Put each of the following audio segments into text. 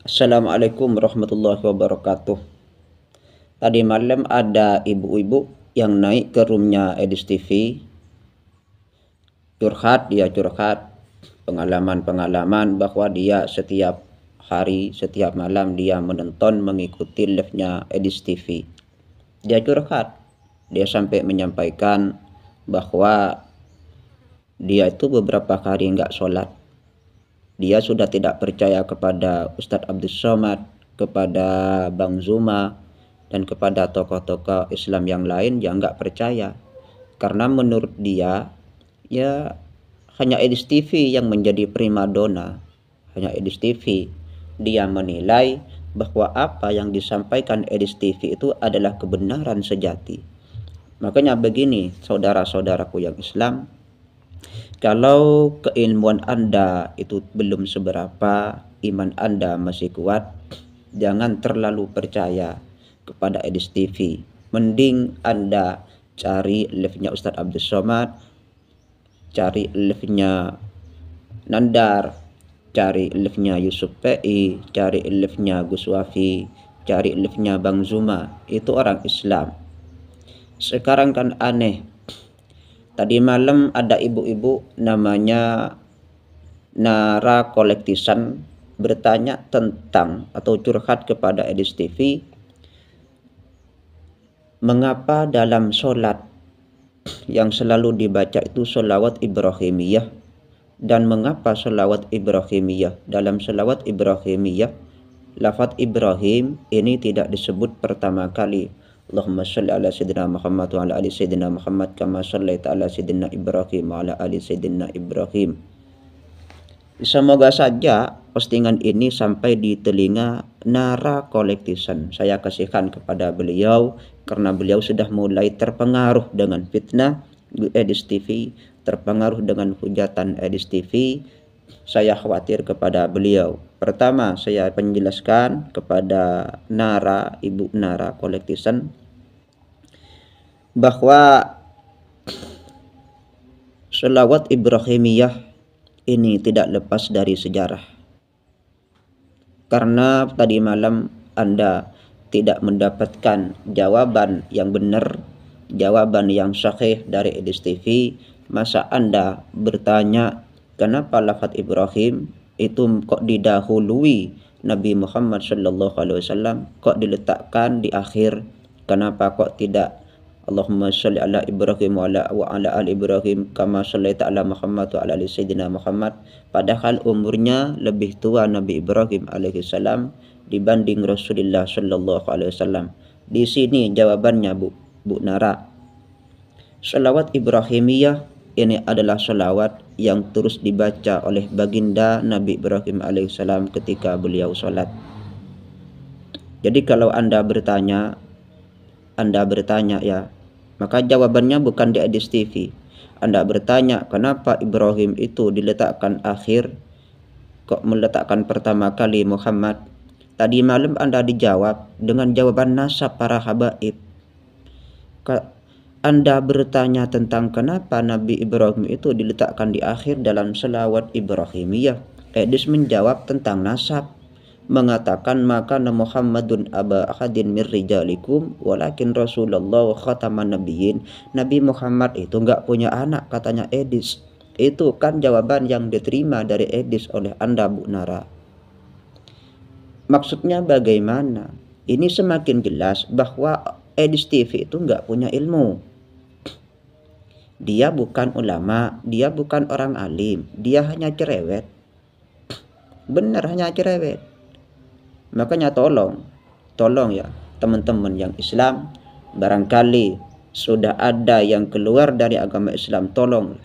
Assalamualaikum warahmatullahi wabarakatuh. Tadi malam ada ibu-ibu yang naik ke roomnya Edis TV, curhat pengalaman-pengalaman bahwa dia setiap hari, setiap malam dia menonton mengikuti live-nya Edis TV. Dia curhat, dia sampai menyampaikan bahwa dia itu beberapa hari nggak sholat. Dia sudah tidak percaya kepada Ustadz Abdul Somad, kepada Bang Zuma, dan kepada tokoh-tokoh Islam yang lain yang nggak percaya. Karena menurut dia, ya hanya Edis TV yang menjadi primadona. Hanya Edis TV. Dia menilai bahwa apa yang disampaikan Edis TV itu adalah kebenaran sejati. Makanya begini, saudara-saudaraku yang Islam, kalau keilmuan Anda itu belum seberapa, iman Anda masih kuat, jangan terlalu percaya kepada Edis TV. Mending Anda cari live-nya Ustadz Abdul Somad, cari live-nya Nandar, cari live-nya Yusuf PI, cari live-nya Gus Wafi, cari live-nya Bang Zuma. Itu orang Islam. Sekarang kan aneh. Tadi malam ada ibu-ibu namanya Nara Kolektisan bertanya tentang atau curhat kepada Edis TV, mengapa dalam sholat yang selalu dibaca itu sholawat Ibrahimiyah, dan mengapa sholawat Ibrahimiyah dalam sholawat Ibrahimiyah lafaz Ibrahim ini tidak disebut pertama kali. Allahumma sholli ala sayyidina Muhammad wa ala ali sayyidina Muhammad kama shallaita ala sayyidina Ibrahim wa ala ali sayyidina Ibrahim. Semoga saja postingan ini sampai di telinga Nara Kolektisan. Saya kasihkan kepada beliau karena beliau sudah mulai terpengaruh dengan fitnah Edis TV, terpengaruh dengan hujatan Edis TV. Saya khawatir kepada beliau. Pertama, saya menjelaskan kepada Nara, Ibu Nara Kolektisan, bahwa sholawat Ibrahimiyah ini tidak lepas dari sejarah. Karena tadi malam Anda tidak mendapatkan jawaban yang benar, jawaban yang sahih dari Edis TV, masa Anda bertanya kenapa lafaz Ibrahim itu kok didahului Nabi Muhammad SAW, kok diletakkan di akhir, kenapa kok tidak Allahumma sholli ala Ibrahim wa ala ali Ibrahim kama shallaita ala Muhammad wa ala ali sayyidina Muhammad, padahal umurnya lebih tua Nabi Ibrahim alaihissalam dibanding Rasulullah sallallahu alaihi wasallam. Di sini jawabannya Bu Nara. Sholawat Ibrahimiyah ini adalah sholawat yang terus dibaca oleh baginda Nabi Ibrahim alaihissalam ketika beliau sholat. Jadi kalau Anda bertanya ya, maka jawabannya bukan di Edis TV. Anda bertanya kenapa Ibrahim itu diletakkan akhir, kok meletakkan pertama kali Muhammad. Tadi malam Anda dijawab dengan jawaban nasab para habaib. Anda bertanya tentang kenapa Nabi Ibrahim itu diletakkan di akhir dalam selawat Ibrahimiyah. Edis menjawab tentang nasab, mengatakan maka Muhammadun aba ahadin mir rijalikum walakin Rasulullah khataman nabiyyin. Nabi Muhammad itu enggak punya anak, katanya Edis. Itu kan jawaban yang diterima dari Edis oleh Anda, Bu Nara. Maksudnya bagaimana? Ini semakin jelas bahwa Edis TV itu enggak punya ilmu. Dia bukan ulama, dia bukan orang alim, dia hanya cerewet. Benar, hanya cerewet. Makanya tolong ya teman-teman yang Islam, barangkali sudah ada yang keluar dari agama Islam, tolong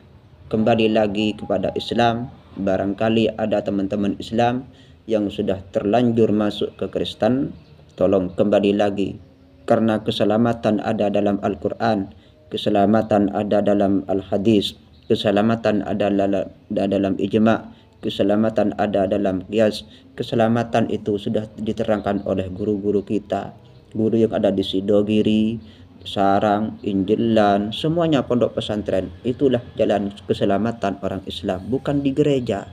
kembali lagi kepada Islam. Barangkali ada teman-teman Islam yang sudah terlanjur masuk ke Kristen, tolong kembali lagi. Karena keselamatan ada dalam Al-Quran, keselamatan ada dalam Al-Hadis, keselamatan ada dalam ijma', keselamatan ada dalam qiyas. Keselamatan itu sudah diterangkan oleh guru-guru kita, guru yang ada di Sidogiri, Sarang, Injilan, semuanya pondok pesantren. Itulah jalan keselamatan orang Islam, bukan di gereja.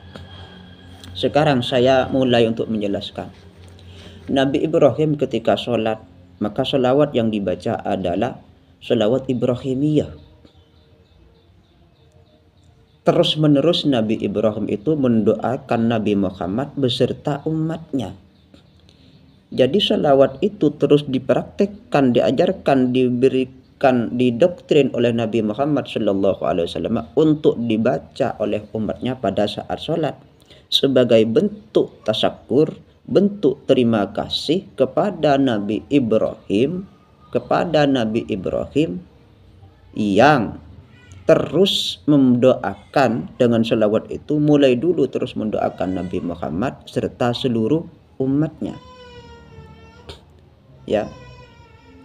Sekarang saya mulai untuk menjelaskan. Nabi Ibrahim ketika sholat, maka sholawat yang dibaca adalah sholawat Ibrahimiyah. Terus menerus Nabi Ibrahim itu mendoakan Nabi Muhammad beserta umatnya. Jadi sholawat itu terus dipraktekkan, diajarkan, diberikan, didoktrin oleh Nabi Muhammad SAW untuk dibaca oleh umatnya pada saat sholat sebagai bentuk tasyakur, bentuk terima kasih kepada Nabi Ibrahim, yang terus mendoakan dengan sholawat itu, mulai dulu terus mendoakan Nabi Muhammad serta seluruh umatnya. Ya.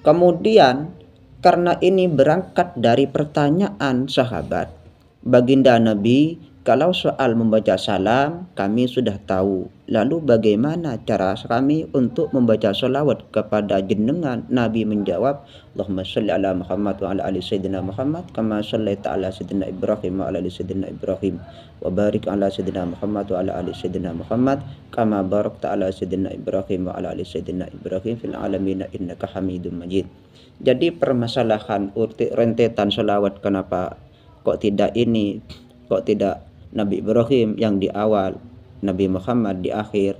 Kemudian karena ini berangkat dari pertanyaan sahabat, baginda Nabi, kalau soal membaca salam kami sudah tahu, lalu bagaimana cara kami untuk membaca sholawat kepada jenengan? Nabi menjawab, Allahumma sholli ala Muhammad wa ala ali sayyidina Muhammad kama shallaita ala sayyidina Ibrahim wa ala ali sayyidina Ibrahim wa barik ala sayyidina Muhammad wa ala ali sayyidina Muhammad kama barakta ala sayyidina Ibrahim wa ala ali sayyidina Ibrahim fil alamin innaka Hamidum Majid. Jadi permasalahan rentetan sholawat, kenapa kok tidak Nabi Ibrahim yang di awal, Nabi Muhammad di akhir,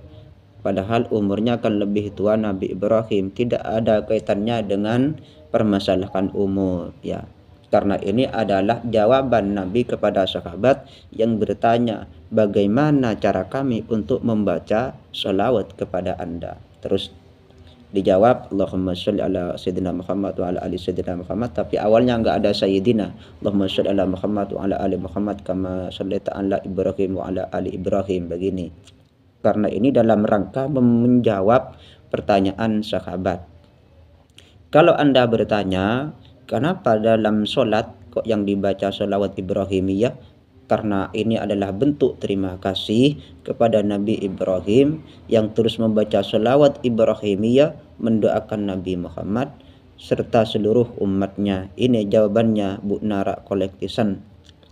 padahal umurnya kan lebih tua Nabi Ibrahim. Tidak ada kaitannya dengan permasalahan umur, ya. Karena ini adalah jawaban Nabi kepada sahabat yang bertanya, bagaimana cara kami untuk membaca sholawat kepada Anda? Terus dijawab, Allahumma sholli ala sayyidina Muhammad wa ala ali sayyidina Muhammad, tapi awalnya enggak ada sayyidina. Allahumma sholli ala Muhammad wa ala ali Muhammad kama shallaita ala Ibrahim wa ala ali Ibrahim, begini. Karena ini dalam rangka menjawab pertanyaan sahabat. Kalau Anda bertanya, kenapa dalam sholat kok yang dibaca sholawat Ibrahimiyah? Karena ini adalah bentuk terima kasih kepada Nabi Ibrahim yang terus membaca sholawat Ibrahimiyah, mendoakan Nabi Muhammad serta seluruh umatnya. Ini jawabannya Bu Nara Collection.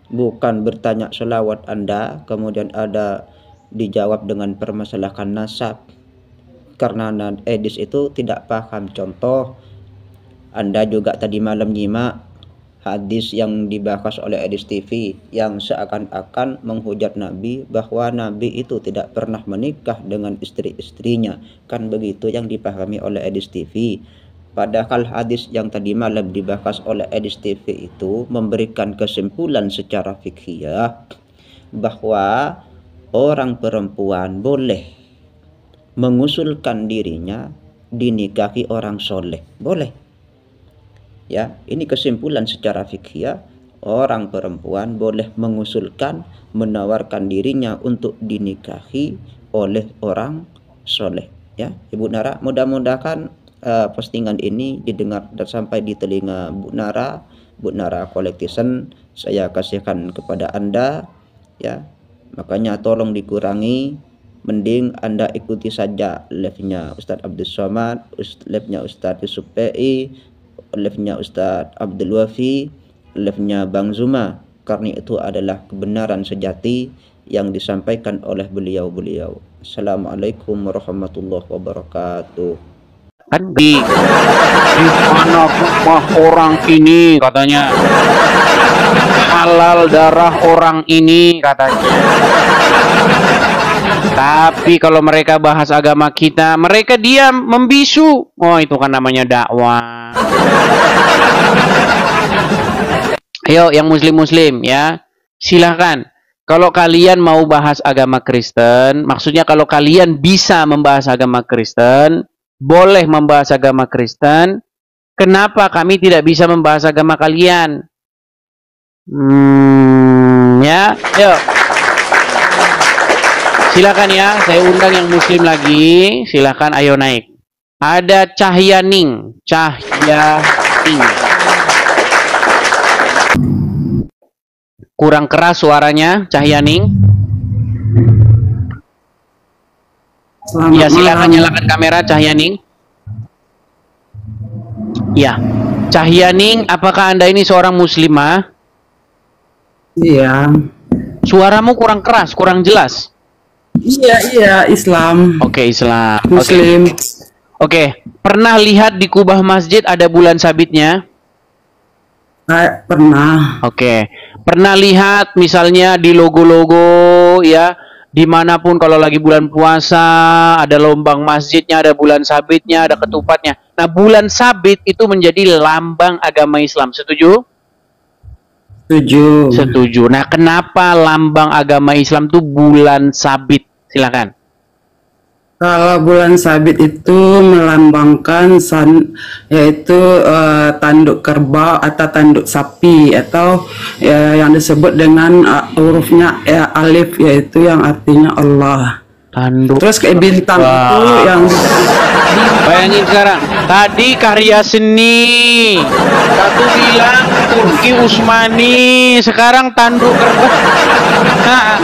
Bukan bertanya sholawat Anda kemudian ada dijawab dengan permasalahan nasab. Karena Edis itu tidak paham. Contoh, Anda juga tadi malam nyimak hadis yang dibahas oleh Edis TV yang seakan-akan menghujat Nabi bahwa Nabi itu tidak pernah menikah dengan istri-istrinya. Kan begitu yang dipahami oleh Edis TV. Padahal hadis yang tadi malam dibahas oleh Edis TV itu memberikan kesimpulan secara fikih bahwa orang perempuan boleh mengusulkan dirinya dinikahi orang soleh. Boleh. Ya, ini kesimpulan secara fikih. Orang perempuan boleh mengusulkan, menawarkan dirinya untuk dinikahi oleh orang soleh. Ya, Ibu Nara, mudah-mudahan postingan ini didengar dan sampai di telinga Bu Nara Collection. Saya kasihkan kepada Anda, ya. Makanya tolong dikurangi. Mending Anda ikuti saja live-nya Ustadz Abdul Somad, live-nya Ustadz Yusuf PI, live-nya Ustadz Abdul Wafi, live-nya Bang Zuma, karena itu adalah kebenaran sejati yang disampaikan oleh beliau-beliau. Assalamualaikum warahmatullahi wabarakatuh. Di mana rumah orang ini katanya, halal darah orang ini katanya. Tapi kalau mereka bahas agama kita, mereka diam, membisu. Oh, itu kan namanya dakwah. Ayo yang muslim-muslim ya, silahkan. Kalau kalian mau bahas agama Kristen, maksudnya kalau kalian bisa membahas agama Kristen, boleh membahas agama Kristen. Kenapa kami tidak bisa membahas agama kalian? Ya, yuk. Silakan ya, saya undang yang muslim lagi. Silakan, ayo naik. Ada Cahyaning. Kurang keras suaranya, Cahyaning. Ya, silakan nyalakan kamera, Cahyaning. Ya, Cahyaning, apakah Anda ini seorang muslimah? Iya. Suaramu kurang keras, kurang jelas. Iya, Islam. Oke, Islam. Muslim. Oke, pernah lihat di kubah masjid ada bulan sabitnya? Kayak pernah. Oke, pernah lihat misalnya di logo-logo ya, dimanapun kalau lagi bulan puasa ada lombang masjidnya, ada bulan sabitnya, ada ketupatnya. Nah, bulan sabit itu menjadi lambang agama Islam. Setuju? Setuju. Setuju. Nah, kenapa lambang agama Islam itu bulan sabit? Silakan. Kalau bulan sabit itu melambangkan yaitu tanduk kerbau atau tanduk sapi atau yang disebut dengan hurufnya alif, yaitu yang artinya Allah. Tanduk. Terus kayak bintang itu yang bayangin sekarang, tadi karya seni, satu bilang Turki Utsmani, sekarang tanduk kerbau. Nah,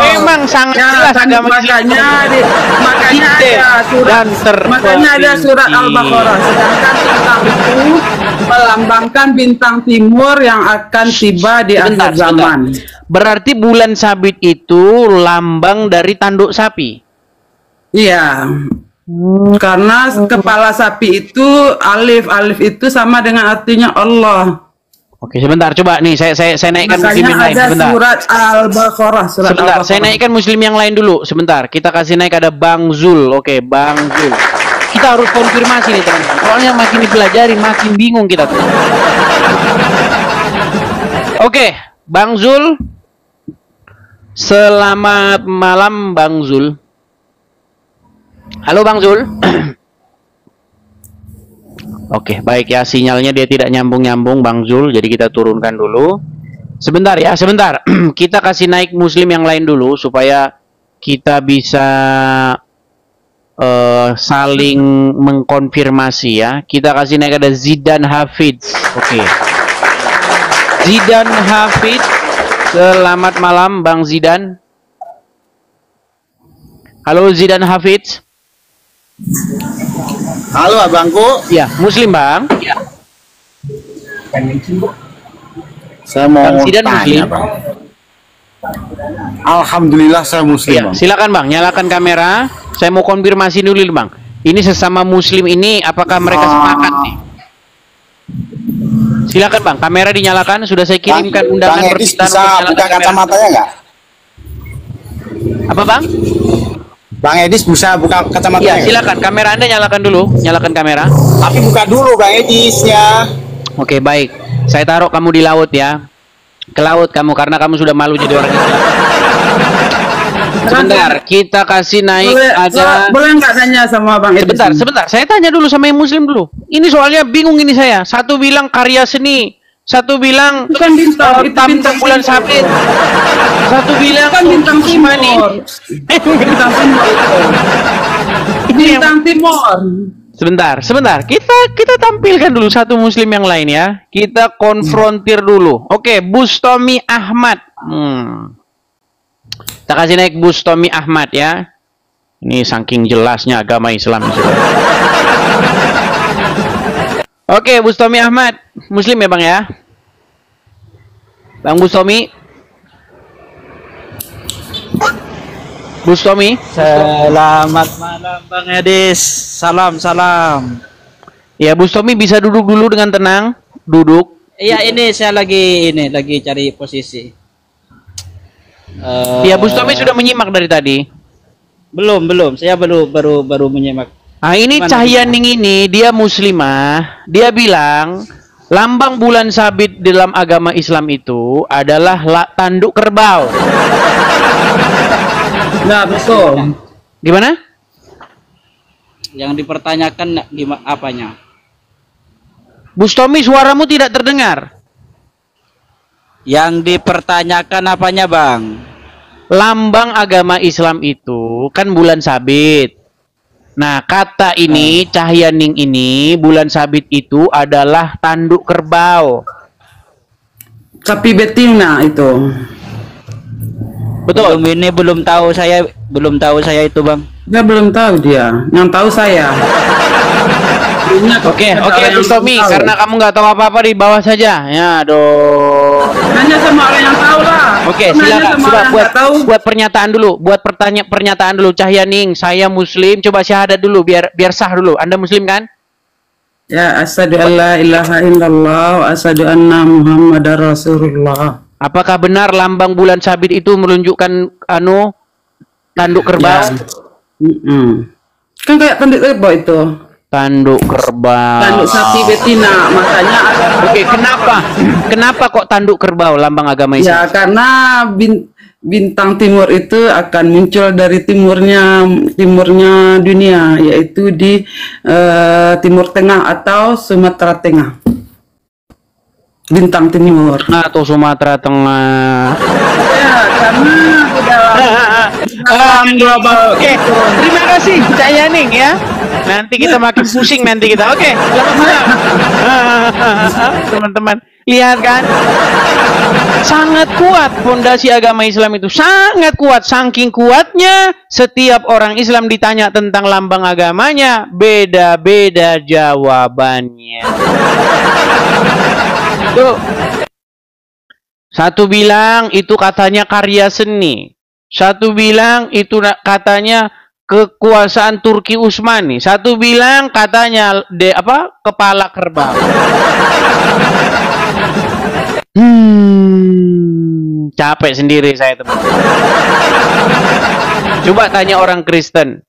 memang sangat jelas agama makanya ada surat Al-Baqarah. Sedangkan bintang itu melambangkan bintang timur yang akan tiba di akhir zaman. Berarti bulan sabit itu lambang dari tanduk sapi. Iya. Karena kepala sapi itu alif itu sama dengan artinya Allah. Oke, sebentar, coba nih saya naikkan muslim yang lain. Sebentar. Surat Al-Baqarah. Sebentar, saya naikkan muslim yang lain dulu. Sebentar, kita kasih naik ada Bang Zul. Oke, Bang Zul. Kita harus konfirmasi nih teman-teman. Soalnya makin dipelajari, makin bingung kita tuh. Oke, Bang Zul. Selamat malam, Bang Zul. Halo, Bang Zul. Oke, baik ya, sinyalnya dia tidak nyambung-nyambung Bang Zul, jadi kita turunkan dulu. Sebentar ya, sebentar. Kita kasih naik muslim yang lain dulu supaya kita bisa saling mengkonfirmasi ya. Kita kasih naik ada Zidan Hafidz. Oke. Zidan Hafidz. Selamat malam Bang Zidan. Halo Zidan Hafidz. Halo abangku. Ya, muslim Bang. Ya. Saya mau Bang Zidan tanya, muslim. Bang. Alhamdulillah saya muslim, Ya, Bang. silakan Bang, nyalakan kamera. Saya mau konfirmasi dulu Bang. Ini sesama muslim ini apakah mereka sepakat nih? Silakan Bang, kamera dinyalakan. Sudah saya kirimkan undangan Bang Edis permintaan bisa untuk nyalakan buka kamera. kacamatanya nggak? Apa Bang? Bang Edis bisa buka kacamatanya Ya, nggak? silakan. Kamera Anda nyalakan dulu. Nyalakan kamera. Tapi buka dulu Bang Edisnya. Oke, baik. Saya taruh kamu di laut ya. Ke laut kamu karena kamu sudah malu jadi orang Islam. Sebentar, kita kasih naik Boleh nggak tanya sama Bang Edis? Sebentar. Saya tanya dulu sama yang muslim dulu. Ini soalnya bingung ini saya. Satu bilang karya seni, satu bilang Bukan bintang, itu tampuk bulan timur. sabit. Satu bilang Kan bintang Usmani. timur. Bintang timur itu. Bintang timur. Sebentar. Kita tampilkan dulu satu muslim yang lain ya. Kita konfrontir dulu. Oke, Bustomi Ahmad. Kita kasih naik Bustomi Ahmad ya. Ini saking jelasnya agama Islam. Oke, Bustomi Ahmad. Muslim ya Bang ya? Bang Bustomi. Bustomi. Selamat malam Bang Edis. Salam. Ya, Bustomi bisa duduk dulu dengan tenang. Duduk. Iya, ini saya lagi cari posisi. Ya, Bustomi sudah menyimak dari tadi. Belum. Saya baru menyimak. Nah, ini Cahyaning ini dia muslimah. Dia bilang lambang bulan sabit dalam agama Islam itu adalah tanduk kerbau. Nah, betul. Gimana? Yang dipertanyakan gimana apanya? Bustomi, suaramu tidak terdengar. Yang dipertanyakan apanya, Bang? Lambang agama Islam itu kan bulan sabit. Nah, kata ini Cahyaning ini bulan sabit itu adalah tanduk kerbau. Tapi betina itu. Betul. Belum tahu saya itu, Bang. Dia belum tahu dia. Yang tahu saya. Oke, Bu Tommy, karena kamu nggak tahu apa-apa di bawah saja. Ya, aduh. Nanya sama orang yang tahu lah. Oke, Nanya silakan. sama Coba orang yang nggak tahu. buat pernyataan dulu, pernyataan dulu. Cahyaning, saya Muslim. Coba syahadat dulu, biar sah dulu. Anda Muslim kan? Ya, asyhadu an la ilaha illallah wa asyhadu anna Muhammadar Rasulullah. Apakah benar lambang bulan sabit itu menunjukkan tanduk kerbau? Kan kayak tanduk kerbau itu. Tanduk kerbau. Tanduk sapi betina, makanya ada. Oke, kenapa kok tanduk kerbau lambang agama Islam? Ya, karena bintang timur itu akan muncul dari timurnya dunia, yaitu di Timur Tengah atau Sumatera Tengah. Bintang timur. Atau Sumatera Tengah. Ya, karena di dalam global. Oke, terima kasih Cak Yaning ya. Nanti kita makin pusing nanti kita. Oke, selamat malam. Teman-teman, lihat kan? Sangat kuat fondasi agama Islam itu. Sangat kuat. Saking kuatnya, setiap orang Islam ditanya tentang lambang agamanya, beda-beda jawabannya. Tuh. Satu bilang itu katanya karya seni. Satu bilang itu katanya kekuasaan Turki Utsmani. Satu bilang katanya kepala kerbau. Capek sendiri saya, teman. Coba tanya orang Kristen.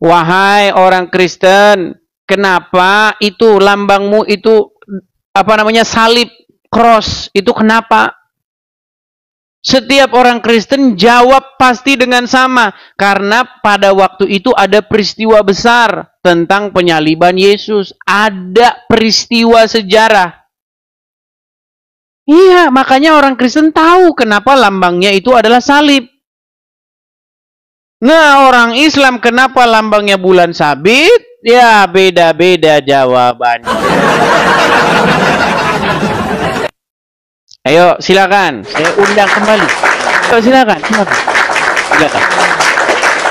Wahai orang Kristen, kenapa itu lambangmu itu salib, cross, itu kenapa? Setiap orang Kristen jawab pasti dengan sama, karena pada waktu itu ada peristiwa besar tentang penyaliban Yesus, ada peristiwa sejarah. Iya, makanya orang Kristen tahu kenapa lambangnya itu adalah salib. Nah, orang Islam kenapa lambangnya bulan sabit? Ya, beda-beda jawabannya. Ayo, silakan. Saya undang kembali. Ayo, silakan.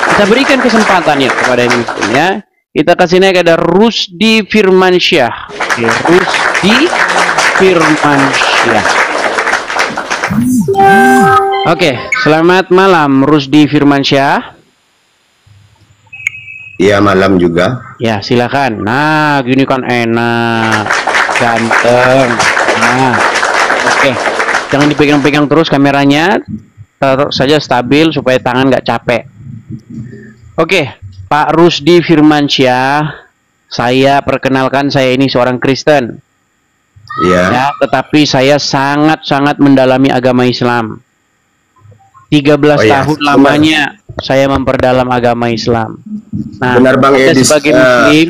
Kita berikan kesempatannya kepada ini ya. Kita kasih naik ada Rusdi Firmansyah. Oke, Rusdi Firmansyah. Oke, selamat malam Rusdi Firmansyah. Iya, malam juga. Ya, silakan. Nah, gini kan enak, ganteng. Nah, oke. Jangan dipegang-pegang terus kameranya. Taruh saja stabil supaya tangan nggak capek. Oke, Pak Rusdi Firmansyah. Saya perkenalkan, saya ini seorang Kristen. Iya. Ya, tetapi saya sangat-sangat mendalami agama Islam. 13 tahun lamanya saya memperdalam agama Islam. Nah, benar Bang Anda Edis, sebagai Muslim,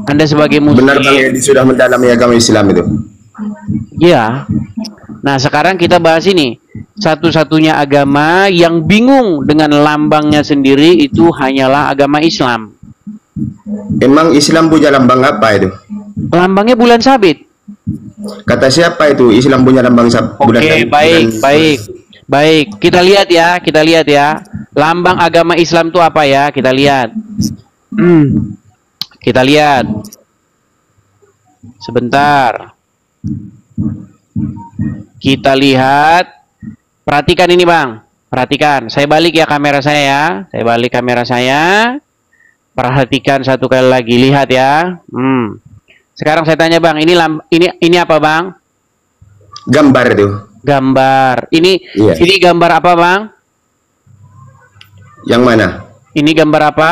Anda sebagai Muslim. benar Bang Edis sudah mendalami agama Islam itu. Iya. Nah, sekarang kita bahas ini. Satu-satunya agama yang bingung dengan lambangnya sendiri itu hanyalah agama Islam. Emang Islam punya lambang apa itu? Lambangnya bulan sabit. Kata siapa itu Islam punya lambang bulan? Oke, baik. Kita lihat ya. Lambang agama Islam itu apa ya? Kita lihat. Kita lihat. Sebentar. Kita lihat. Perhatikan ini, Bang. Perhatikan. Saya balik ya kamera saya ya. Saya balik kamera saya. Perhatikan satu kali lagi. Lihat ya. Sekarang saya tanya, Bang. Ini apa, Bang? Gambar itu. Gambar. Ini gambar apa, Bang? Yang mana? Ini gambar apa?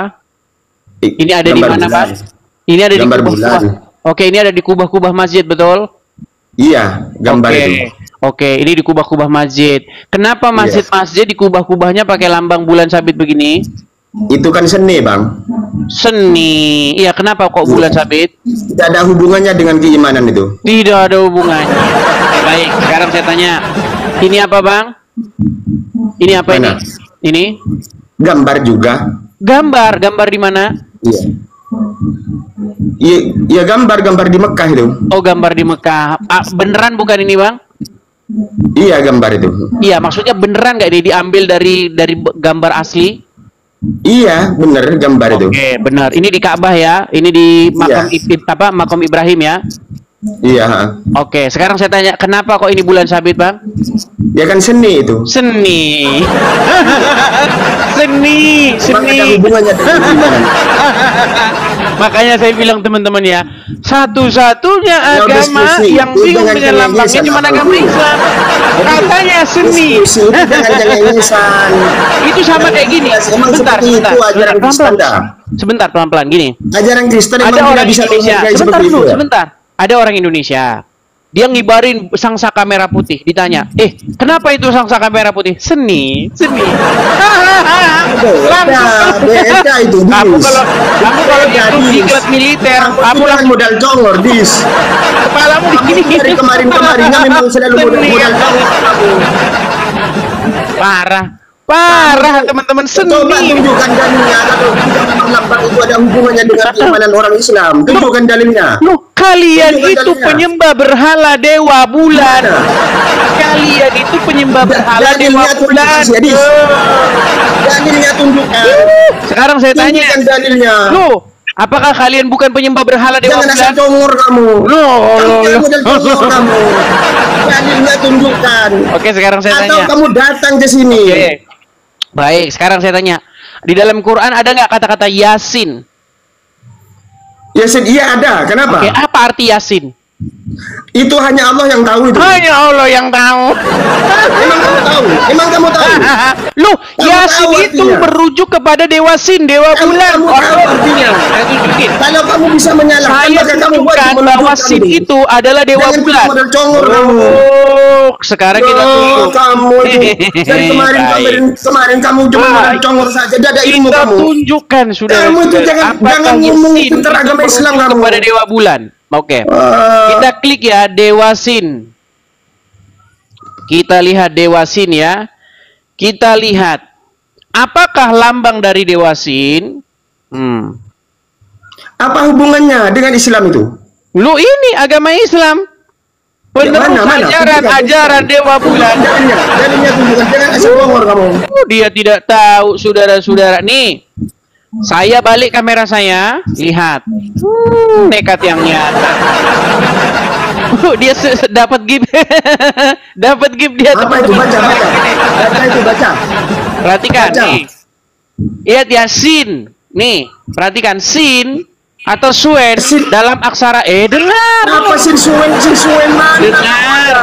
Ini ada di mana, Bang? Ini ada gambar di kubah-kubah. Oke, ini ada di kubah-kubah masjid, betul? Iya, gambar itu. Oke, ini di kubah-kubah masjid. Kenapa masjid-masjid di kubah-kubahnya pakai lambang bulan sabit begini? Itu kan seni, Bang. Seni. Iya, kenapa kok bulan sabit? Tidak ada hubungannya dengan keimanan itu. Tidak ada hubungannya. Baik, sekarang saya tanya. Ini apa, Bang? Ini apa Mana? ini? Gambar juga. Gambar di mana? Iya, gambar di Mekah itu. Oh, gambar di Mekah. Beneran bukan ini, Bang? Iya, gambar itu. Iya, maksudnya beneran nggak ini diambil dari gambar asli? Iya, bener gambar itu. Oke, benar. Ini di Ka'bah ya. Ini di makam Iya. makam Ibrahim ya. Iya. Oke, sekarang saya tanya, kenapa kok ini bulan sabit, Bang? Ya kan seni itu. Seni. seni, Emang ada seni. hubungannya dengan iman? Makanya saya bilang teman-teman ya, satu-satunya Ya, udah agama diskusi. yang bingung Jangan dengan lambangnya cengengesan cuma apa agama itu. Islam. Katanya seni. Diskusi, jangan cengengesan. Itu sama kayak gini. Emang Sebentar, seperti sebentar, itu ajaran sebentar, Kristen dah. pelan-pelan. Sebentar, pelan-pelan gini. Ajaran Kristen Ada emang tidak orang bisa Indonesia. menghargai Sebentar seperti dulu, itu ya? sebentar. Ada orang Indonesia. Dia ngibarin sangsaka merah putih. Ditanya, kenapa itu sangsaka merah putih? Seni, seni. Beda itu. Kamu Dis. kalau Beda, itu Dis. ikut militer, Kamu kamu jangan langsung modal congor, Dis. kepalamu Kamu digini. dari kemarin-kemarinnya memang selalu modal congor kamu. Parah, parah teman-teman, Coba seni. tunjukkan dalilnya kalau tidak memang lambang itu ada hubungannya dengan keimanan orang Islam. Tunjukkan dalilnya. Loh, kalian Tunjukkan itu dalilnya. penyembah berhala dewa bulan. Kalian itu penyembah berhala dewa Dalilnya bulan. tunjukkan, Dis. Dalilnya tunjukkan. Sekarang saya tanya, Tunjukkan dalilnya. loh, apakah kalian bukan penyembah berhala dewa Jangan asal bulan? congor kamu. Loh, Jangan modal congor kamu. Dalilnya tunjukkan. Oke, sekarang saya Atau tanya. kamu datang ke sini. Oke. Baik, sekarang saya tanya. Di dalam Quran ada nggak kata-kata Yasin? Yasin, iya ada. Kenapa? Oke, apa arti Yasin? Itu hanya Allah yang tahu itu. Hanya Allah yang tahu. Emang kamu tahu? Emang kamu tahu? Loh, Kamu Yasin tahu itu artinya? merujuk kepada dewa Sin, dewa Kamu bulan. tahu artinya? Saya tunjukin. Kalau kamu bisa menyalahkan, Saya maka kamu tunjukkan wajib bahwa menunjukkan Sin itu adalah dewa Jangan bulan. modal congor kamu. Oh, sekarang kita Oh, tunjuk. kamu itu dari kemarin kamu cuma Baik. modal congor saja. Tidak ada ilmu Kita kamu. tunjukkan sudah. Kamu itu jangan ngomong tentang agama Islam kamu. kepada dewa bulan. Oke. Wah. Kita klik ya dewa Sin. Kita lihat dewa Sin ya. Kita lihat apakah lambang dari dewa Sin? Apa hubungannya dengan Islam itu? Lu ini agama Islam. Penerus Mana? ajaran dewa bulan. Dalilnya tunjukkan. Jangan asal ngomong kamu. Dia tidak tahu, saudara-saudara. Nih, saya balik kamera saya, lihat. Nekat yang nyata. Dia dapat gift. Dapat gift dia. Apa itu? Baca. Baca itu, baca. Perhatikan Baca. nih. Lihat ya, sin. Nih, perhatikan sin atau suen Sin. dalam aksara dengar. Apa sinsuen mana? Dengar.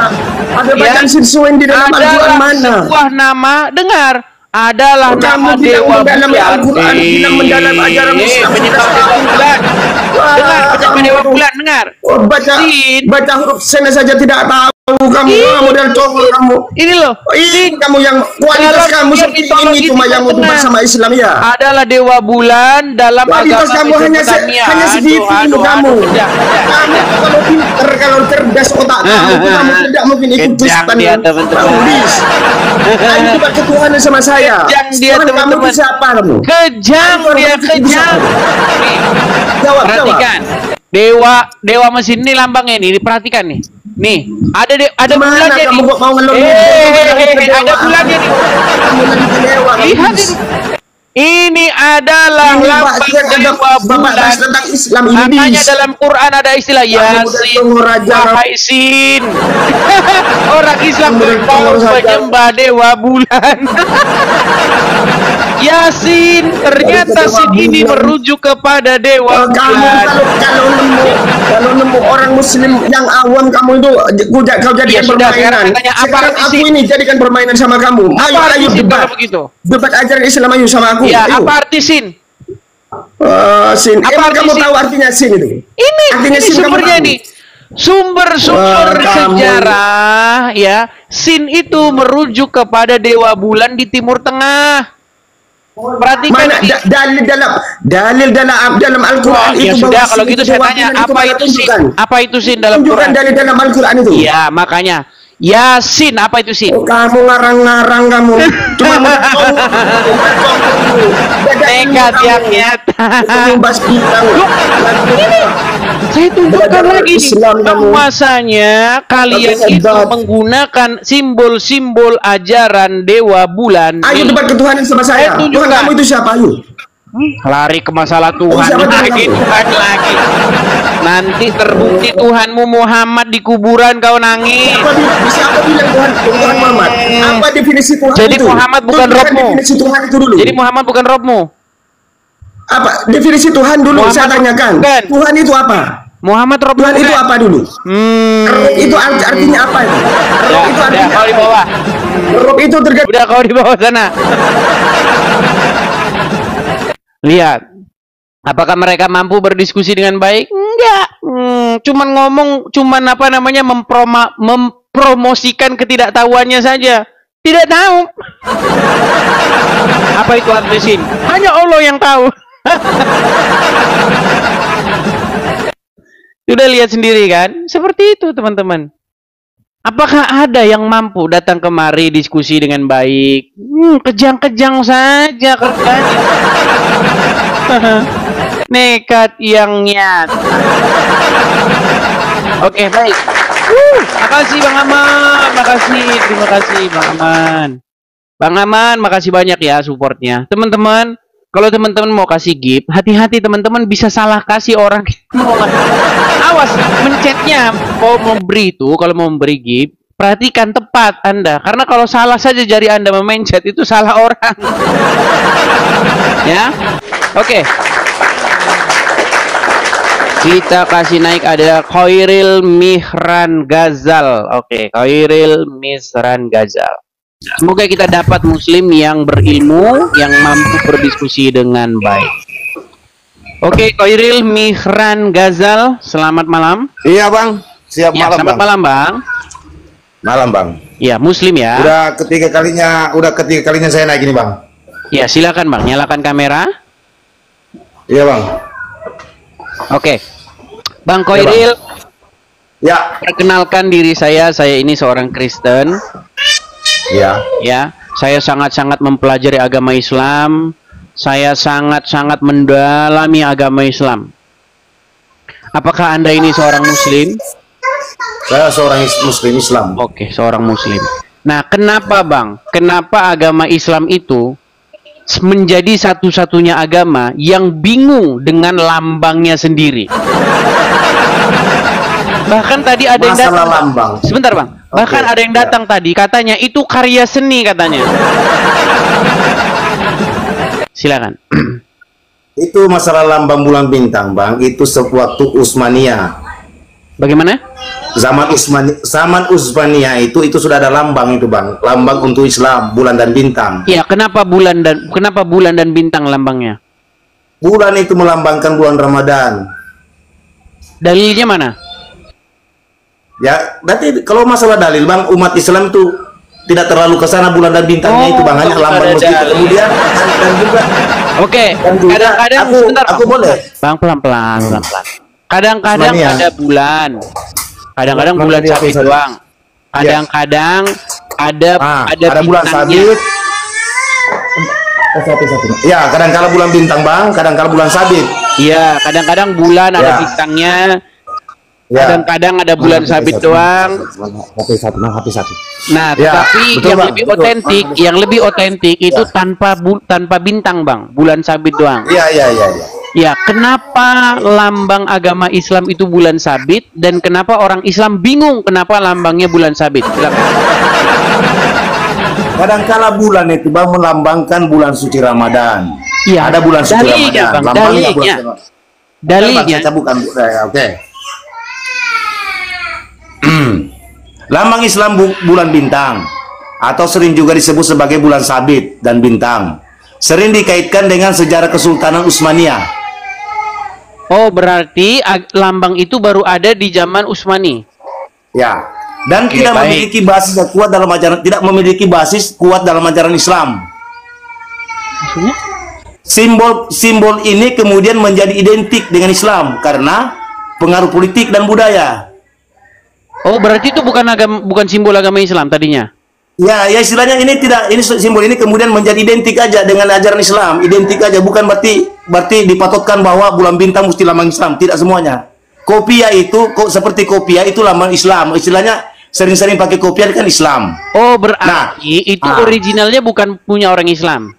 Ada bacaan sinsuen di dalam Al-Quran Adalah mana? sebuah nama, dengar. Adalah nama Kamu bilang dewa mendalam bulan. Al-Quran, bilang mendalam ajaran Islam. Penyembah dewa bulan. Dengar, penyembah dewa bulan, dengar. Oh, Sin. baca huruf sana saja tidak tahu kamu. Ih. Modal congor kamu. Ini loh. Oh, ini kamu yang kualitas Dalam kamu dia seperti mitologi ini cuma yang untuk Timur bersama Islam ya. Adalah dewa bulan dalam Kualitas agama kamu hanya Mesopotamia. hanya segitu itu kamu. Kejam. Kamu kalau pinter, kalau cerdas otak kamu tidak mungkin ikut Kejam Kristen. dia, teman-teman. Please. Ayo coba ketuhanan sama saya. Kejam dia, Tuhan kamu teman-teman. itu siapa kamu? Kejam dia, kejam. Nih, Jawab. perhatikan. Dewa mesin ini lambangnya nih, diperhatikan nih. Nih, ada Gimana bulannya kamu nih. kok mau ngelur? Ada bulannya nih. Kamu lagi dewa. Lihat ini. Ini adalah Ini, Pak, lambang tidak ada dewa Bapak bulan. bahas tentang Islam ini. Makanya dalam Quran ada istilah Yasin, tunggu raja. wahai Sin. Orang Islam Kamu udah berkau tunggu saja. penyembah dewa bulan. Yasin, ternyata Dewa Sin ini bulan. merujuk kepada dewa Kamu bulan. kalau nemu orang Muslim yang awam kamu itu kau Ya jadikan sudah, sekarang permainan. saya tanya, apa Sekarang arti aku Sin? ini jadikan permainan sama kamu. Apa arti Ayo Sin debat. kalau begitu? Debat ajaran Islam ayo sama aku. Ya, Ayo. apa arti Sin? Sin. Apa Emang arti kamu sin? tahu artinya sin itu? Ini Artinya sin kamu sumbernya tahu? nih. Sumber-sumber Wah, kamu. sejarah ya. Sin itu merujuk kepada dewa bulan di Timur Tengah. Perhatikan Mana ini. dalil dalam Al-Qur'an Ya itu sudah, bahwa kalau sin gitu itu saya dewa tanya, bulan itu apa mana itu sin? tunjukkan? Apa itu sin dalam Tunjukkan Quran? dalil dalam Al-Qur'an itu. Iya, makanya Yasin, apa itu Sin? Oh, kamu ngarang-ngarang kamu. Cuma Nekat yang nyata. membahas bintang. Saya tunjukkan Belajar lagi nih, Islam kamu. bahwasanya kalian Tapi itu hebat. menggunakan simbol-simbol ajaran dewa bulan. Ayo debat ke Tuhan sama saya. tunjukkan. Tuhan kamu itu siapa? Ayo. Lari ke masalah Tuhan siapa Tuhan lagi, kamu? Tuhan lagi. Nanti terbukti Tuhanmu Muhammad di kuburan kau nangis. Siapa bilang Tuhan Muhammad? Apa definisi Tuhan Jadi itu? Muhammad bukan Tunjukkan Robmu. Definisi Tuhan itu dulu. Jadi Muhammad bukan Robmu. Apa definisi Tuhan dulu? Muhammad Saya tanyakan. bukan. Tuhan itu apa? Muhammad Robmu Tuhan itu bukan. apa dulu? Rob itu artinya apa itu? Rob itu Udah artinya kau di apa? bawah. Rob itu tergantung. Udah kau di bawah sana. Lihat. Apakah mereka mampu berdiskusi dengan baik? Enggak. Cuman ngomong, cuman apa namanya mempromosikan ketidaktahuannya saja. Tidak tahu. Apa itu arti Sin? Hanya Allah yang tahu. Sudah lihat sendiri kan? Seperti itu teman-teman. Apakah ada yang mampu datang kemari diskusi dengan baik? Kejang-kejang saja kerjanya. Nekat yang nyata. Oke, baik. Makasih Bang Aman, makasih, terima kasih Bang Aman. Bang Aman, makasih banyak ya supportnya. Teman-teman, kalau teman-teman mau kasih gift, hati-hati teman-teman bisa salah kasih orang. Awas, mencetnya mau memberi itu, kalau mau memberi gift, perhatikan tepat Anda. Karena kalau salah saja jari Anda memencet, itu salah orang. Ya, oke. Kita kasih naik ada Khairil Mihran Ghazal. Oke, Khairil Mihran Ghazal. Semoga kita dapat muslim yang berilmu, yang mampu berdiskusi dengan baik. Oke, Khairil Mihran Ghazal, selamat malam. Iya bang, siap Ya, malam selamat bang. malam Bang. Malam bang. Ya, muslim ya. Udah ketiga kalinya saya naik ini bang. Ya, silakan Bang, nyalakan kamera. Iya bang. Oke. Bang Khairil, Ya. perkenalkan diri saya ini seorang Kristen. Ya. Ya, saya sangat-sangat mempelajari agama Islam. Saya sangat-sangat mendalami agama Islam. Apakah Anda ini seorang muslim? Saya seorang muslim Islam. Oke, seorang muslim. Nah, kenapa Bang? Kenapa agama Islam itu menjadi satu-satunya agama yang bingung dengan lambangnya sendiri? Bahkan tadi ada yang Masalah datang. lambang. Sebentar Bang. Bahkan Oke, ada yang datang tadi katanya itu karya seni katanya. Silakan. Itu masalah lambang bulan bintang bang. Itu sewaktu Utsmaniyah. Bagaimana? Zaman Utsmaniyah itu sudah ada lambang itu bang. Lambang untuk Islam, bulan dan bintang. Ya, kenapa bulan dan bintang lambangnya? Bulan itu melambangkan bulan Ramadan. Dalilnya mana? Ya, berarti kalau masalah dalil bang, umat Islam itu tidak terlalu ke sana bulan dan bintangnya itu bang, hanya ada lambang begitu. dalil. Kemudian dan juga Oke, dan juga kadang-kadang sebentar, aku Bang. boleh. Bang, pelan-pelan. Kadang-kadang Usmania. ada bulan. Kadang-kadang bulan Usmania, sabit sorry. doang. Kadang-kadang ada ada bulan bintangnya. sabit. Ya, kadang-kala bulan bintang bang, kadang-kala bulan sabit. Iya, kadang-kadang bulan ada Ya. bintangnya. Ya. Kadang-kadang ada bulan sabit doang. HP satu. Nah, Ya, tetapi betul, yang Bang, lebih betul. otentik, itu tanpa bintang, Bang. Bulan sabit doang. Iya. Ya, kenapa lambang agama Islam itu bulan sabit dan kenapa orang Islam bingung kenapa lambangnya bulan sabit? Silakan. Kadang-kala bulan itu bang melambangkan bulan suci Ramadan. Iya, Ada bulan suci dalilnya, Ramadan. Bang, Lambangnya dalilnya. bulan suci Ramadan. Dalilnya. Kita bukan. Oke. Lambang Islam bulan bintang atau sering juga disebut sebagai bulan sabit dan bintang. Sering dikaitkan dengan sejarah Kesultanan Utsmaniyah. Oh, berarti lambang itu baru ada di zaman Utsmani. Ya. Dan Oke, tidak baik. memiliki basis yang kuat dalam ajaran, tidak memiliki basis kuat dalam ajaran Islam. Maksudnya? Simbol ini kemudian menjadi identik dengan Islam karena pengaruh politik dan budaya. Oh, berarti itu bukan simbol agama Islam tadinya. Ya, ya istilahnya ini tidak, ini simbol ini kemudian menjadi identik aja dengan ajaran Islam, identik aja, bukan berarti dipatutkan bahwa bulan bintang mesti lambang Islam, tidak semuanya. Kopiah itu kok seperti kopiah itu lambang Islam, istilahnya sering-sering pakai kopiah kan Islam. Oh, berarti itu originalnya bukan punya orang Islam.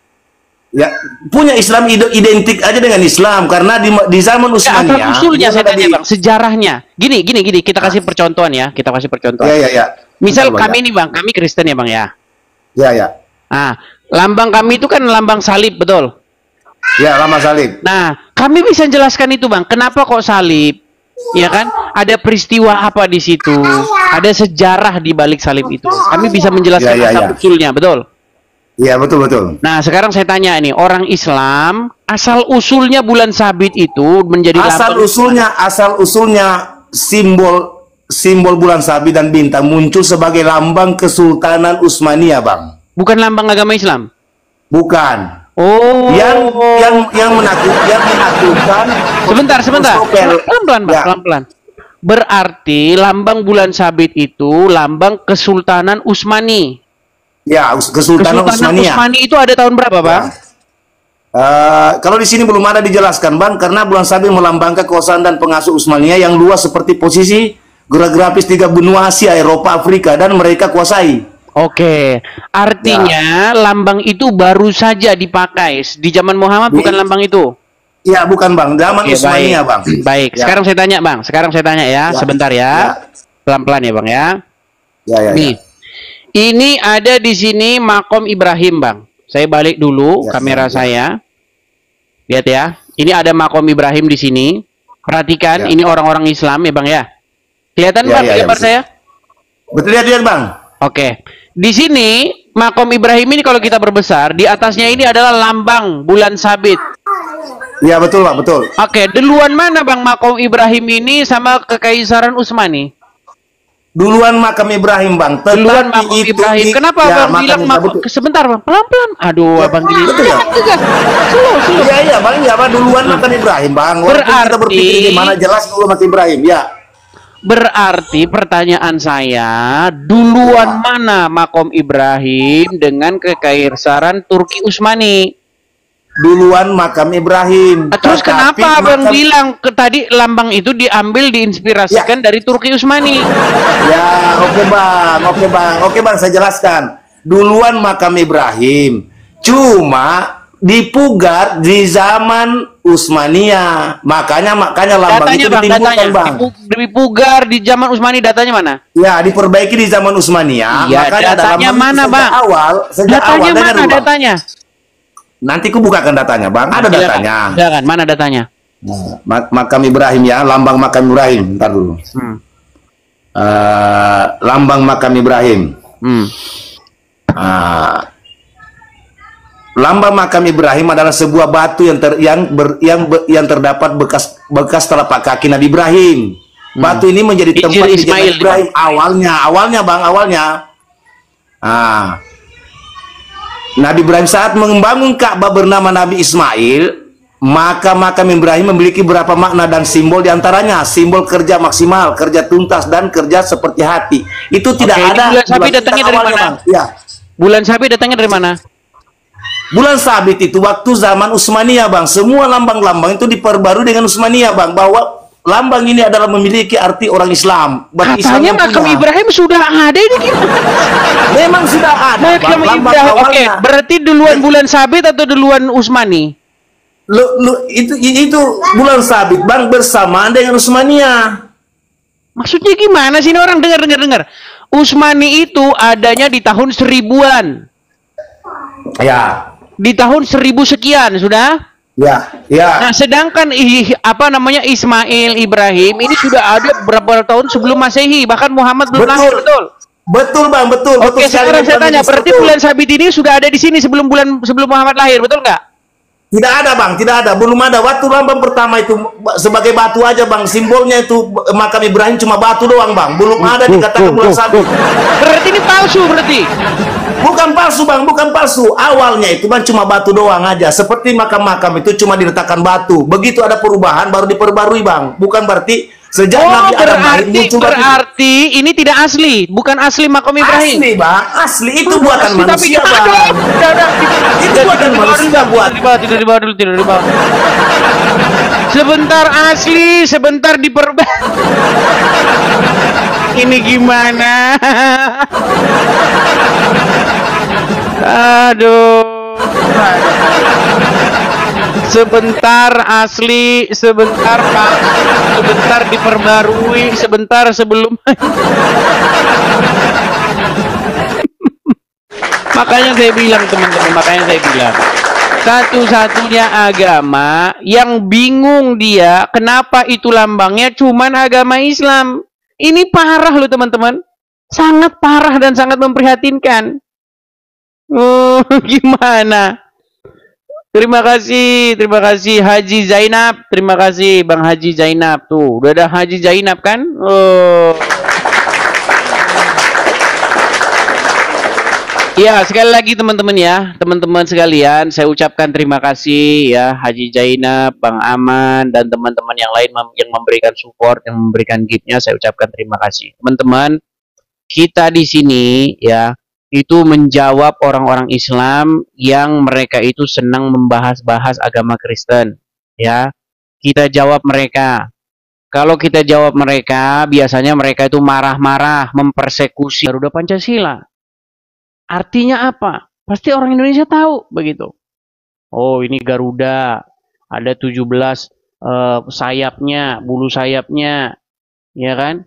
Ya, punya Islam identik aja dengan Islam karena di zaman Utsmaniyah. Asal usulnya saya tanya Bang, sejarahnya. Gini, kita kasih percontohan ya, kita kasih percontohan. Ya. Misal kami nih Bang, kami Kristen ya Bang ya. Ya. Ah, lambang kami itu kan lambang salib, betul? Ya, lambang salib. Nah, kami bisa jelaskan itu Bang, kenapa kok salib? Ya kan? Ada peristiwa apa di situ? Ada sejarah di balik salib itu. Kami bisa menjelaskan asal usulnya, betul? Iya, betul. Nah, sekarang saya tanya ini, orang Islam asal usulnya bulan sabit itu menjadi asal usulnya simbol bulan sabit dan bintang muncul sebagai lambang Kesultanan Utsmaniyah, Bang. Bukan lambang agama Islam. Bukan. Oh. Yang menakutkan. Sebentar. Pelan-pelan, Bang, pelan-pelan. Berarti lambang bulan sabit itu lambang Kesultanan Utsmani. Ya, Kesultanan Utsmaniyah. Utsmani itu ada tahun berapa, Bang? Kalau di sini belum ada dijelaskan, Bang, karena bulan sabit melambangkan kekuasaan dan pengasuh Utsmaniyah yang luas seperti posisi geografis 3 benua Asia, Eropa, Afrika, dan mereka kuasai. Oke, artinya lambang itu baru saja dipakai di zaman Muhammad, bukan lambang itu? Ya, bukan Bang, zaman Utsmaniyah, Bang. Baik, ya. Sekarang saya tanya ya, sebentar ya, pelan-pelan ya Bang ya. Ya. Nih, ini ada di sini makom Ibrahim, Bang. Saya balik dulu kamera saya. Lihat ya, ini ada makom Ibrahim di sini. Perhatikan, ini orang-orang Islam ya Bang ya. Kelihatan Bang gambar saya? Betul, lihat Bang. Oke. Di sini makom Ibrahim ini kalau kita berbesar, di atasnya ini adalah lambang bulan sabit. Iya, betul Pak, betul. Oke, duluan mana Bang makom Ibrahim ini sama Kekaisaran Utsmani? Duluan makam Ibrahim, Bang. Duluan makam Ibrahim. Kenapa Bang bilang makam? Sebentar Bang, pelan-pelan. Aduh, Abang gini. Betul ya? Slow. Iya, Bang. Ya, Bang, duluan makam Ibrahim, Bang. Kita berpikir gimana, jelas dulu makam Ibrahim, ya. Berarti pertanyaan saya, duluan mana makom Ibrahim dengan Kekaisaran Turki Utsmani? Duluan makam Ibrahim. Terus kenapa Abang bilang tadi lambang itu diambil diinspirasikan dari Turki Utsmani? Ya, oke Bang, saya jelaskan. Duluan makam Ibrahim. Cuma dipugar di zaman Utsmaniyah. Makanya lambang datanya, itu ditimbulkan, Bang. Dipugar di zaman Utsmani, datanya mana? Ya, diperbaiki di zaman Utsmaniyah. Ya, makanya datanya mana, Bang? Sejak awal mana datanya? Nanti ku bukakan datanya, Bang. Ada datanya. Silakan, mana datanya? Makam Ibrahim ya, lambang makam Ibrahim. Ntar dulu. Lambang makam Ibrahim. Lambang makam Ibrahim adalah sebuah batu yang terdapat bekas telapak kaki Nabi Ibrahim. Batu ini menjadi tempat Ismail Ibrahim awalnya Bang. Nabi Ibrahim saat membangun Ka'bah bernama Nabi Ismail, maka makam Ibrahim memiliki beberapa makna dan simbol, diantaranya simbol kerja maksimal, kerja tuntas, dan kerja seperti hati. Itu tidak ada. Bulan sabit datangnya dari mana? Ya. Bulan sabit datangnya dari mana? Bulan sabit itu waktu zaman Utsmaniyah, Bang. Semua lambang-lambang itu diperbarui dengan Utsmaniyah, Bang. Bahwa lambang ini adalah memiliki arti orang Islam. Katanya makam Ibrahim sudah ada ini gimana? Memang sudah ada. Makam Ibrahim. Oke, berarti duluan bulan sabit atau duluan Utsmani? Itu bulan sabit, Bang, bersamaan dengan Utsmaniyah. Maksudnya gimana sih ini orang dengar. Utsmani itu adanya di tahun 1000-an. Ya. Di tahun 1000 sekian sudah? Ya. Nah, sedangkan Ismail Ibrahim ini sudah ada berapa tahun sebelum Masehi, bahkan Muhammad belum lahir, betul? Betul, Bang, betul. Oke, sekarang saya tanya, berarti bulan sabit ini sudah ada di sini sebelum Muhammad lahir, betul nggak? Tidak ada, Bang, tidak ada. Belum ada. Waktu lambang pertama itu sebagai batu aja, Bang. Simbolnya itu makam Ibrahim cuma batu doang, Bang. Belum ada dikatakan bulan sabit. Berarti ini palsu berarti? Bukan palsu, Bang, bukan palsu. Awalnya itu, Bang, cuma batu doang aja. Seperti makam-makam itu cuma diletakkan batu. Begitu ada perubahan baru diperbarui, Bang. Bukan berarti Sejak Nabi Adam lahir muncul batu. berarti ini tidak asli, bukan asli makam Ibrahim. Asli, Bang. Asli itu buatan manusia, Tapi Bang. Itu buatan manusia buat. Tidak dibawa dulu. Sebentar asli, sebentar Ini gimana? Aduh. Sebentar asli, sebentar palsu, sebentar diperbarui, sebentar sebelum. Makanya saya bilang teman-teman, satu-satunya agama yang bingung dia kenapa itu lambangnya cuman agama Islam. Ini parah loh teman-teman, sangat parah dan sangat memprihatinkan. Oh, gimana? Terima kasih Haji Zainab. Terima kasih Bang Haji Zainab. Tuh, udah ada Haji Zainab kan? Oh. Ya, sekali lagi teman-teman ya. Teman-teman sekalian, saya ucapkan terima kasih ya Haji Zainab, Bang Aman, dan teman-teman yang lain yang memberikan support, yang memberikan gift-nya, saya ucapkan terima kasih. Teman-teman, kita di sini ya itu menjawab orang-orang Islam yang mereka itu senang membahas-bahas agama Kristen, ya. Kita jawab mereka. Kalau kita jawab mereka, biasanya mereka itu marah-marah, mempersekusi Garuda Pancasila. Artinya apa? Pasti orang Indonesia tahu begitu. Oh, ini Garuda, ada 17 sayapnya, bulu sayapnya, ya kan?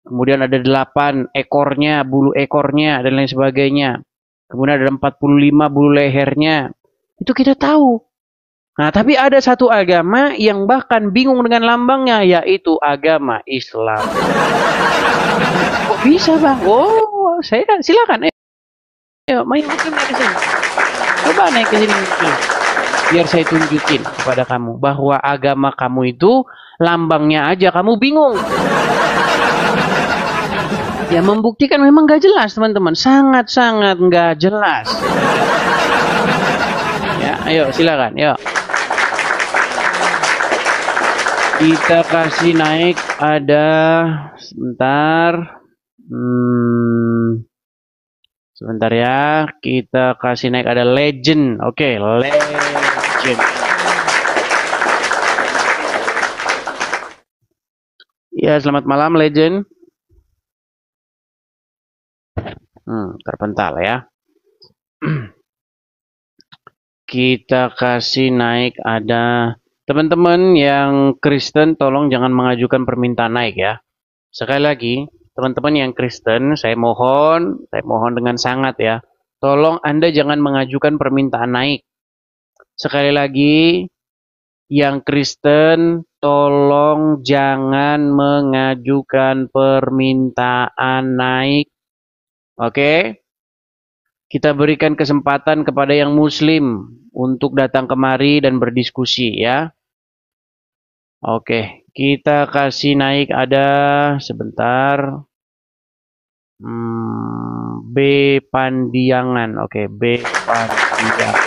Kemudian ada 8 ekornya, bulu ekornya, dan lain sebagainya. Kemudian ada 45 bulu lehernya. Itu kita tahu. Nah, tapi ada satu agama yang bahkan bingung dengan lambangnya, yaitu agama Islam. Kok bisa, Bang? Oh, silakan. Ayo, main muslim naik ke sini. Coba naik ke sini. Biar saya tunjukin kepada kamu bahwa agama kamu itu lambangnya aja kamu bingung. Ya, membuktikan memang gak jelas teman-teman, sangat-sangat gak jelas. Ya, ayo silakan, yuk. Kita kasih naik ada sebentar. Sebentar ya, kita kasih naik ada legend. Oke, legend. Ya, selamat malam legend. Terpental ya. Kita kasih naik ada teman-teman yang Kristen, tolong jangan mengajukan permintaan naik ya. Sekali lagi, teman-teman yang Kristen, saya mohon dengan sangat ya, tolong Anda jangan mengajukan permintaan naik. Sekali lagi, yang Kristen, tolong jangan mengajukan permintaan naik. Oke, kita berikan kesempatan kepada yang Muslim untuk datang kemari dan berdiskusi ya. Oke, kita kasih naik ada sebentar. B Pandiangan. Oke, B Pandiangan.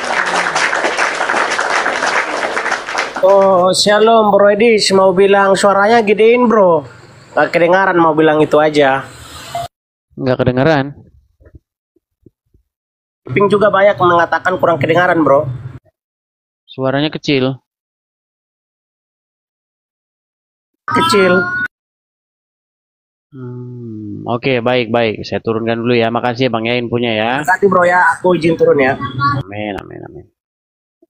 Oh, shalom Bro Edis, mau bilang suaranya gedein bro. Gak kedengaran, mau bilang itu aja. Nggak kedengaran. Ping juga banyak mengatakan kurang kedengaran bro. Suaranya kecil. Kecil. Oke, baik. Saya turunkan dulu ya. Makasih Bang ya infonya ya. Makasih bro ya, aku izin turun ya. Amin.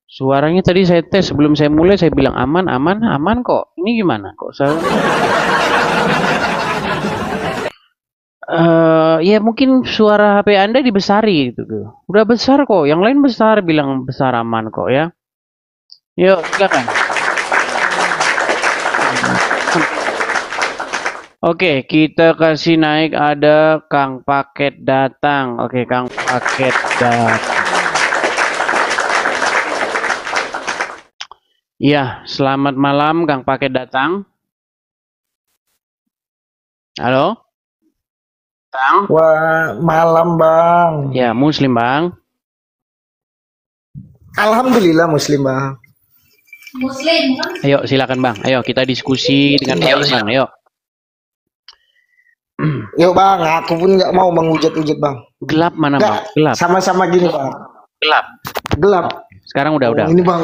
Suaranya tadi saya tes sebelum saya mulai, saya bilang aman kok. Ini gimana? Kok saya ya mungkin suara HP Anda dibesari gitu. Udah besar kok, yang lain besar, bilang besar aman kok ya. Yuk, silakan. Oke, kita kasih naik ada Kang Paket datang. Oke, Kang Paket datang. Iya, selamat malam Kang Paket datang. Halo? Bang? Wah, malam Bang. Ya, Muslim Bang. Alhamdulillah Muslim Bang. Ayo silakan Bang. Ayo kita diskusi dengan Bang. Ayo. Yuk bang, aku pun nggak mau menghujat-hujat bang. Gelap mana Nggak, bang? Gelap. sama-sama gini bang. Gelap. Gelap. Sekarang udah. Ini bang,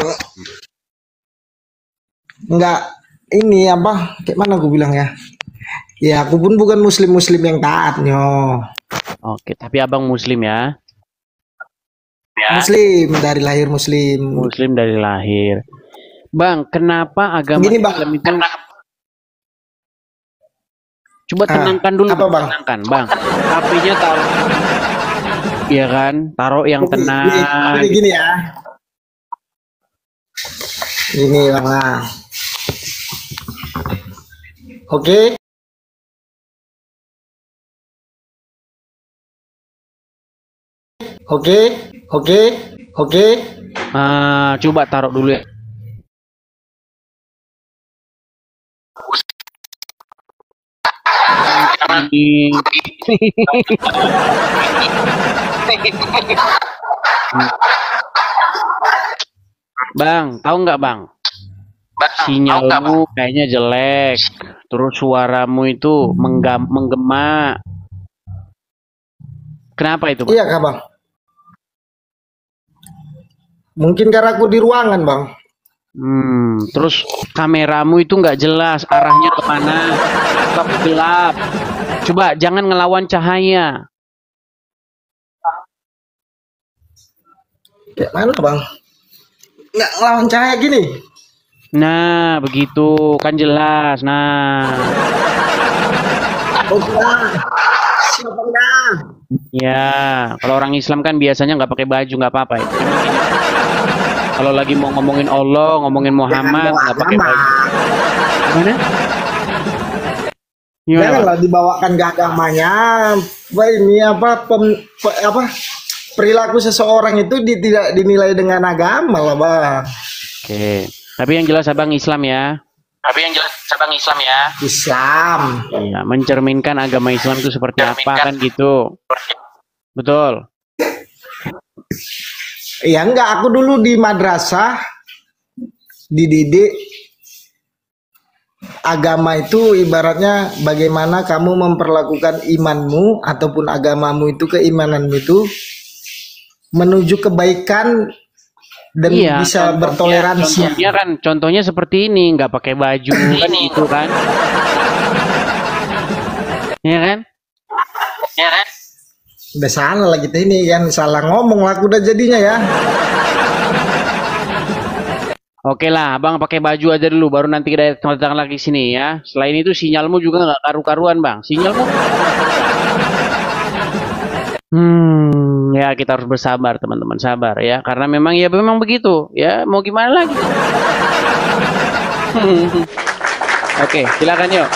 nggak ini apa? Kayak mana aku bilang ya? Ya aku pun bukan muslim yang taat nyo. Oke, tapi abang muslim ya? Muslim dari lahir muslim. Muslim dari lahir. Bang, kenapa agama Gini, Bang. Islam itu... Coba tenangkan dulu, apa, Bang? tenangkan, Bang. HP-nya taruh, iya kan? Taruh yang tenang. Gini ya. Ini bang. Nah. Oke. Oke. Coba taruh dulu ya. Bang, tahu nggak bang? Sinyalmu kayaknya jelek, terus suaramu itu menggema. Kenapa itu, Bang? Iya kak bang. Mungkin karena aku di ruangan bang. Terus kameramu itu nggak jelas arahnya kemana, tapi gelap. Coba jangan ngelawan cahaya. Kayak mana bang? Nggak ngelawan cahaya gini. Nah, begitu kan jelas. Nah. Siapa enggak? Ya, kalau orang Islam kan biasanya nggak pakai baju, nggak apa-apa. Ya. Kalau lagi mau ngomongin Allah, ngomongin Muhammad, nggak pakai baju. Gimana? Janganlah dibawakan ke agamanya. Ini apa perilaku seseorang itu tidak dinilai dengan agama lah bang. Oke, tapi yang jelas abang Islam ya. Islam. Iya, mencerminkan agama Islam itu seperti apa kan gitu. Betul. Ya enggak, aku dulu di madrasah dididik agama itu ibaratnya bagaimana kamu memperlakukan imanmu ataupun agamamu itu, keimananmu itu menuju kebaikan dan bisa bertoleransi. Contohnya seperti ini, nggak pakai baju kan gitu kan? Ya kan? Udah salah lah kita ini kan, salah ngomong lah aku udah jadinya ya. Oke lah, abang pakai baju aja dulu, baru nanti kita datang lagi sini ya. Selain itu sinyalmu juga nggak karu-karuan bang, sinyalmu. Ya kita harus bersabar teman-teman, sabar ya, karena memang begitu ya, mau gimana lagi. Oke, silakan yuk.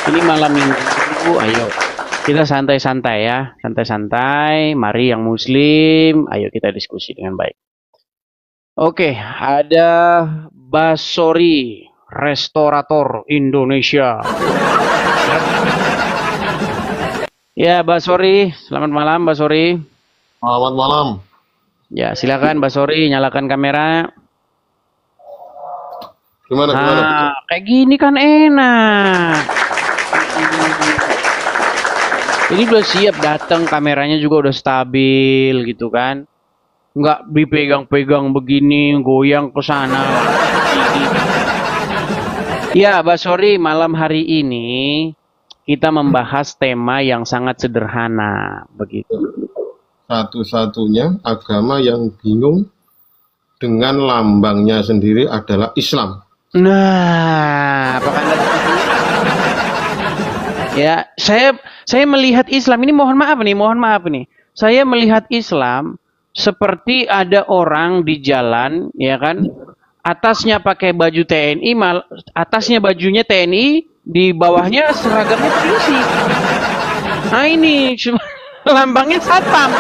Ini malam minggu, ayo kita santai-santai ya, santai-santai. Mari yang muslim, ayo kita diskusi dengan baik. Oke, ada Basori, restorator Indonesia. Ya, Basori, selamat malam Basori. Selamat malam. Ya, silakan Basori, nyalakan kamera. Gimana? Kayak gini kan enak. Ini udah siap datang, kameranya juga udah stabil gitu kan. Nggak dipegang-pegang begini, goyang ke sana. Ya, Basori, malam hari ini kita membahas tema yang sangat sederhana, begitu. Satu-satunya agama yang bingung dengan lambangnya sendiri adalah Islam. Nah, apakah Anda setuju? Ya, saya melihat Islam ini, mohon maaf nih. Saya melihat Islam seperti ada orang di jalan, ya kan? Atasnya pakai baju TNI, atasnya bajunya TNI, di bawahnya seragamnya polisi. Nah ini lambangnya satpam.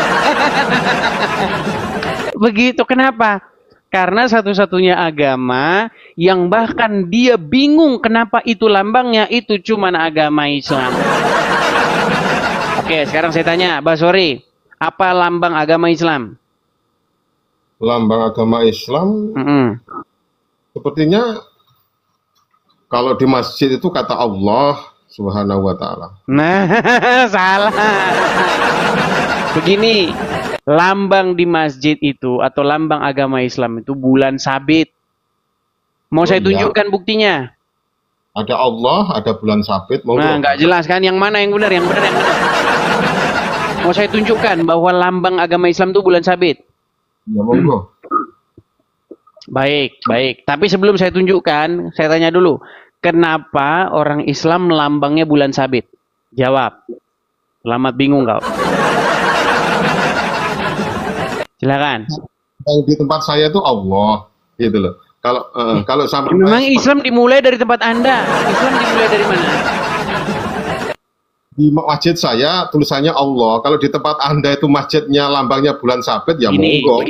Begitu, kenapa? Karena satu-satunya agama yang bahkan dia bingung kenapa itu lambangnya, itu cuman agama Islam. Oke, sekarang saya tanya, Basori, apa lambang agama Islam? Lambang agama Islam, sepertinya kalau di masjid itu kata Allah, Subhanahu wa ta'ala. Nah, salah. Begini, lambang di masjid itu atau lambang agama Islam itu bulan sabit. Mau saya tunjukkan buktinya? Ada Allah, ada bulan sabit. Nah, nggak jelas kan? Yang mana yang benar? Yang benar yang mana? Mau saya tunjukkan bahwa lambang agama Islam itu bulan sabit. Ya, monggo. Baik, baik. Tapi sebelum saya tunjukkan, saya tanya dulu. Kenapa orang Islam lambangnya bulan sabit? Jawab. Selamat bingung kau. Silakan. Yang di tempat saya itu Allah, gitu loh. Kalau sama memang Islam dimulai dari tempat Anda. Islam dimulai dari mana? Di masjid saya tulisannya Allah. Kalau di tempat Anda itu masjidnya lambangnya bulan sabit, ya monggo.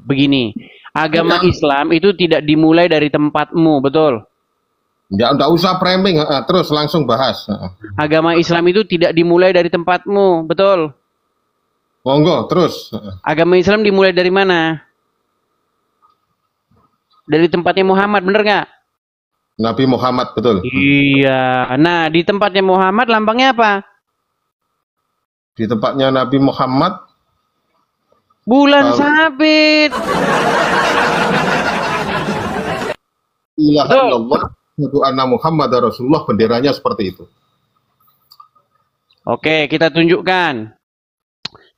Begini. Agama Islam itu tidak dimulai dari tempatmu, betul? Enggak usah framing, terus langsung bahas. Agama Islam itu tidak dimulai dari tempatmu, betul? Monggo, terus. Agama Islam dimulai dari mana? Dari tempatnya Muhammad, bener nggak? Nabi Muhammad, betul. Iya. Nah, di tempatnya Muhammad lambangnya apa? Di tempatnya Nabi Muhammad bulan sabit. Ilaha illallah wa anna Muhammadar Rasulullah, benderanya seperti itu. Oke, kita tunjukkan.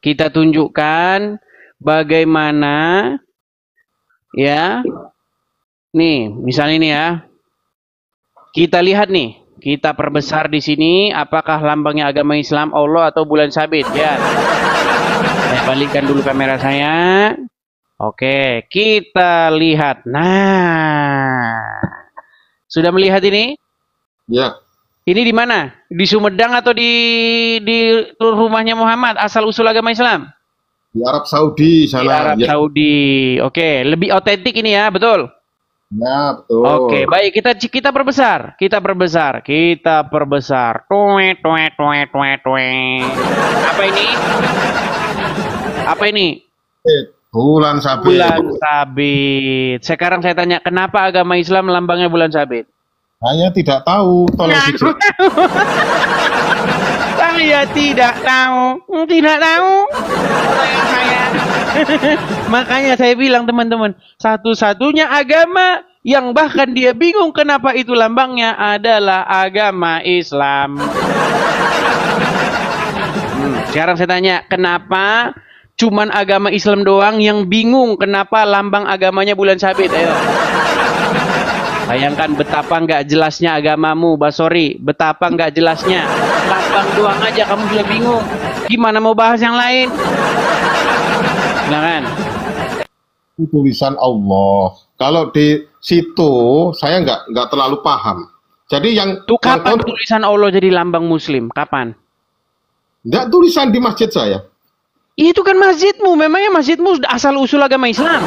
Kita tunjukkan bagaimana ya. Nih, misalnya ini ya. Kita lihat nih, kita perbesar di sini apakah lambangnya agama Islam Allah atau bulan sabit ya. Saya balikkan dulu kamera saya. Oke, kita lihat. Nah. Sudah melihat ini? Ya. Ini di mana? Di Sumedang atau di rumahnya Muhammad asal usul agama Islam? Di Arab Saudi sana. Di Arab Saudi. Oke, lebih otentik ini ya, betul? Ya, betul. Oke, baik, kita perbesar. Kita perbesar. Apa ini? Apa ini? Bulan sabit. Bulan sabit. Sekarang saya tanya, kenapa agama Islam lambangnya bulan sabit? Saya tidak tahu. Tolong Saya tidak tahu. Tidak tahu. Makanya saya bilang teman-teman, satu-satunya agama yang bahkan dia bingung kenapa itu lambangnya adalah agama Islam. Sekarang saya tanya, kenapa cuman agama Islam doang yang bingung kenapa lambang agamanya bulan sabit? Ayo. Bayangkan betapa nggak jelasnya agamamu, Basori. Betapa nggak jelasnya. Lambang doang aja kamu sudah bingung. Gimana mau bahas yang lain? Silakan. Tulisan Allah. Kalau di situ saya nggak terlalu paham. Jadi yang tuh kapan tulisan Allah jadi lambang Muslim? Kapan? Nggak, tulisan di masjid saya. Itu kan masjidmu, memangnya masjidmu asal usul agama Islam.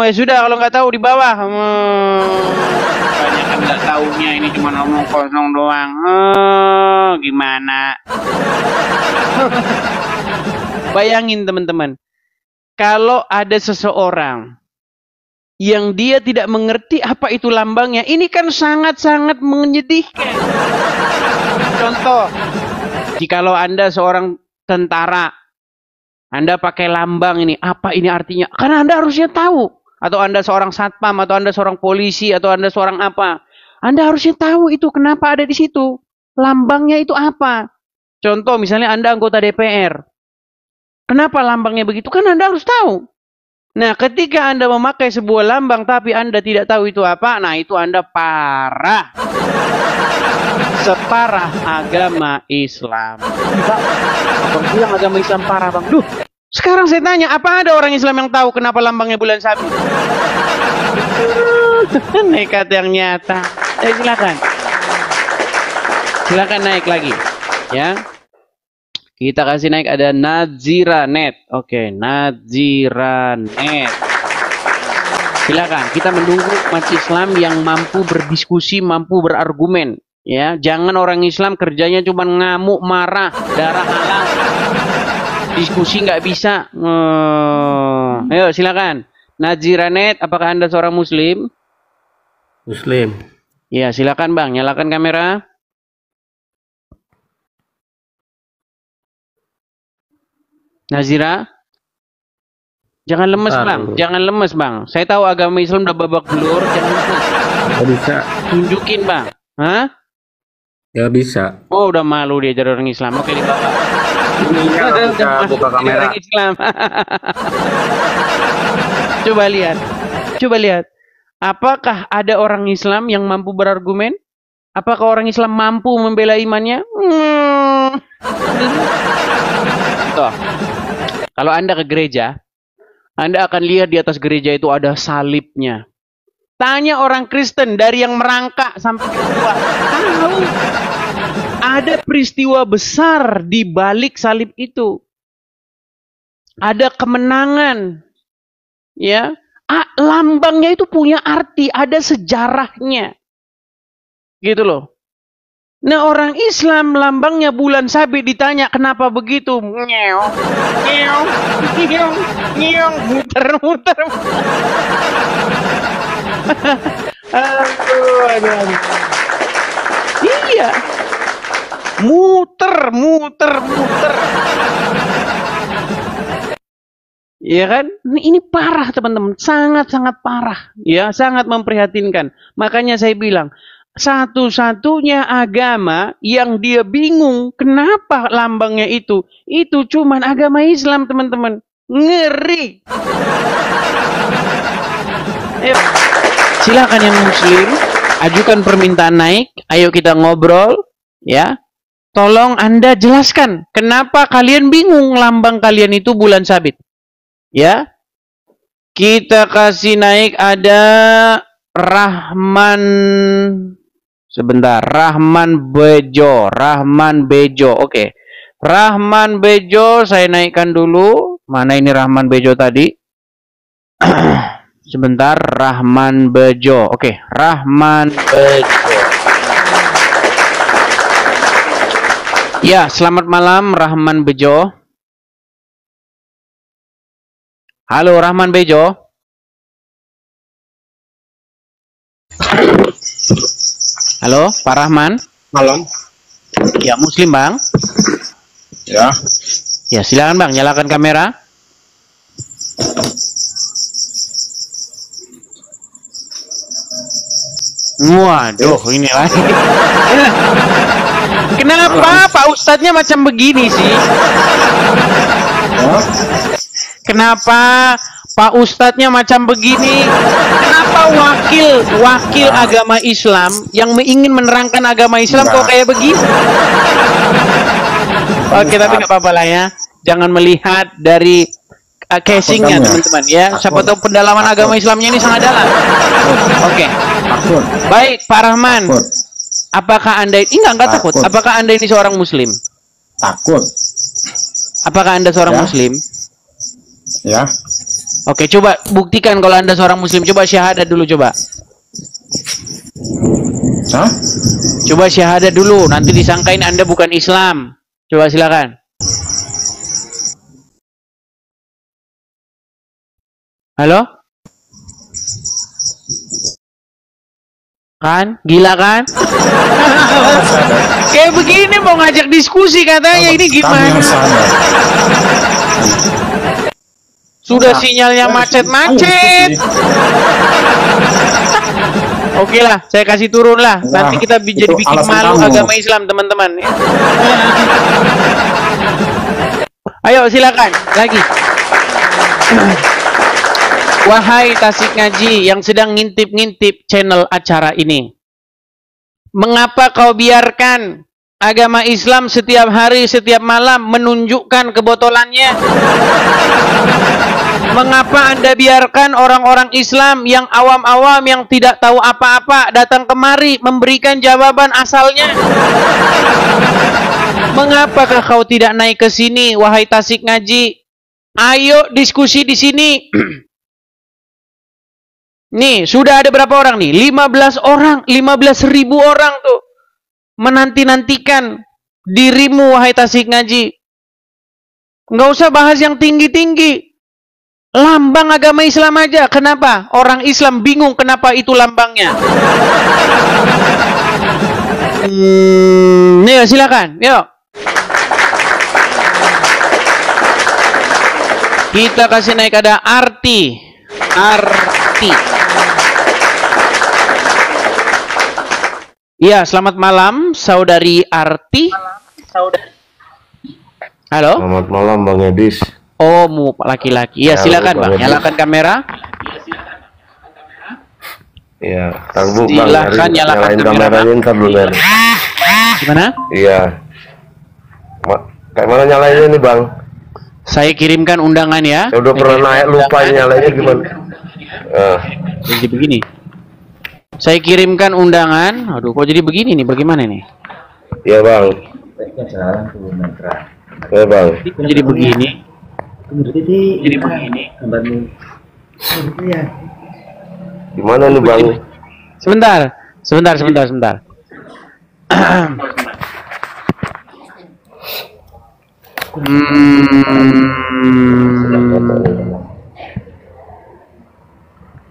Ya sudah, kalau nggak tahu di bawah. Banyak kan nggak tahunya, ini cuma ngomong kosong doang. Gimana? Bayangin teman-teman, kalau ada seseorang yang dia tidak mengerti apa itu lambangnya, ini kan sangat-sangat menyedihkan. Contoh, jikalau Anda seorang tentara, Anda pakai lambang ini, apa ini artinya? Karena Anda harusnya tahu. Atau Anda seorang satpam, atau Anda seorang polisi, atau Anda seorang apa. Anda harusnya tahu itu kenapa ada di situ. Lambangnya itu apa? Contoh, misalnya Anda anggota DPR. Kenapa lambangnya begitu? Kan Anda harus tahu. Nah, ketika Anda memakai sebuah lambang, tapi Anda tidak tahu itu apa, nah itu Anda parah. Separah agama Islam. Abang bilang agama Islam parah, Bang. Duh, sekarang saya tanya, apa ada orang Islam yang tahu kenapa lambangnya bulan sabit? Nekat yang nyata. Silakan. Silakan naik lagi. Ya. Kita kasih naik, ada Nadziranet. Oke, Nadziranet. Silakan, kita menunggu umat Islam yang mampu berdiskusi, mampu berargumen. Ya, jangan orang Islam kerjanya cuma ngamuk, marah, darah halal. Diskusi nggak bisa. Ayo, silakan. Nadziranet, apakah Anda seorang Muslim? Muslim. Ya, silakan Bang, nyalakan kamera. Nazira, jangan lemes Bang, jangan lemes Bang. Saya tahu agama Islam udah babak belur, jangan lemes. Gak bisa. Tunjukin Bang. Hah? Gak bisa. Oh, udah malu diajar orang Islam. Oke, dibawa. Buka kamera. Orang Islam. Coba lihat. Coba lihat. Apakah ada orang Islam yang mampu berargumen? Apakah orang Islam mampu membela imannya? Tuh. Kalau Anda ke gereja, Anda akan lihat di atas gereja itu ada salibnya. Tanya orang Kristen dari yang merangkak sampai ke bawah. Tahu. Ada peristiwa besar di balik salib itu. Ada kemenangan. Ya. Lambangnya itu punya arti, ada sejarahnya. Gitu loh. Nah, orang Islam lambangnya bulan sabit, ditanya kenapa begitu? Nyeong, nyeong, nyeong, nyeong, muter-muter. Aduh. Iya. Muter. Iya kan? Ini parah teman-teman, sangat-sangat parah. Ya, sangat memprihatinkan. Makanya saya bilang, satu-satunya agama yang dia bingung kenapa lambangnya itu cuman agama Islam, teman-teman. Ngeri. Ayo, silakan yang Muslim, ajukan permintaan naik. Ayo kita ngobrol, ya. Tolong Anda jelaskan kenapa kalian bingung lambang kalian itu bulan sabit. Ya. Kita kasih naik ada Rahman. Sebentar, Rahman Bejo. Oke. Rahman Bejo saya naikkan dulu. Mana ini Rahman Bejo tadi? Sebentar, Rahman Bejo. Oke, Rahman Bejo. Ya, selamat malam Rahman Bejo. Halo Rahman Bejo. Halo, Pak Rahman. Malam. Ya, Muslim, Bang. Ya. Ya, silakan Bang, nyalakan kamera. Waduh, ini lagi. Kenapa Pak Ustadznya macam begini sih? Kenapa Pak Ustadznya macam begini? Kenapa wakil agama Islam yang ingin menerangkan agama Islam kok kayak begini? Oke, tapi nggak apa-apa lah ya. Jangan melihat dari casingnya teman-teman ya. Siapa tahu pendalaman agama Islamnya ini sangat dalam. Oke. Baik, Pak Rahman. Apakah Anda ini enggak takut? Apakah Anda ini seorang Muslim? Takut. Apakah Anda seorang Muslim? Ya. Oke, coba buktikan kalau Anda seorang Muslim. Coba syahadat dulu, coba. Hah? Coba syahadat dulu, nanti disangkain Anda bukan Islam. Coba silakan. Halo? Kan? Gila kan? Kayak begini mau ngajak diskusi katanya, ini gimana? Sudah sinyalnya macet-macet. Oke lah, saya kasih turun lah. Nanti kita jadi bikin malu agama Islam, teman-teman. Ayo silakan lagi. Wahai Tasik Ngaji yang sedang ngintip-ngintip channel acara ini, mengapa kau biarkan agama Islam setiap hari, setiap malam menunjukkan kebotolannya? Mengapa Anda biarkan orang-orang Islam yang awam-awam, yang tidak tahu apa-apa, datang kemari memberikan jawaban asalnya? Mengapakah kau tidak naik ke sini, wahai Tasik Ngaji? Ayo diskusi di sini. Nih, sudah ada berapa orang nih? 15 orang, 15.000 orang tuh menanti-nantikan dirimu, wahai Tasik Ngaji. Nggak usah bahas yang tinggi-tinggi. Lambang agama Islam aja. Kenapa? Orang Islam bingung kenapa itu lambangnya. Yuk silakan. Yuk. Kita kasih naik ada arti. Arti. Iya, selamat malam saudari Arti. Halo. Selamat malam Bang Edis. Oh, laki-laki. Ya, silakan Bang. Nyalakan kamera. Iya, tangguh Bang. Silakan nyalakan kameranya ntar dulu ya. Gimana? Iya. Kayak mana nyalainnya nih Bang? Saya kirimkan undangan ya. Saya udah pernah naik lupa nyalainnya gimana? Jadi begini. Saya kirimkan undangan. Aduh, kok jadi begini nih? Bagaimana nih? Iya Bang. Iya Bang. Kok jadi begini? Jadi begini. Gimana nih Bang? Sebentar.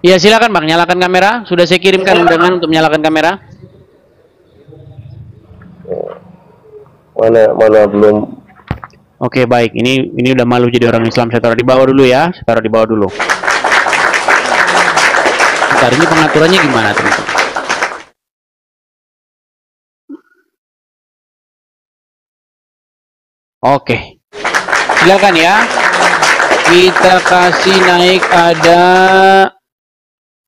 Ya silakan Bang, nyalakan kamera. Sudah saya kirimkan undangan untuk menyalakan kamera. Mana belum. Oke baik, ini udah malu jadi orang Islam. Saya taruh di bawah dulu ya. Bentar, ini pengaturannya gimana teman-teman? Oke, silakan ya. Kita kasih naik ada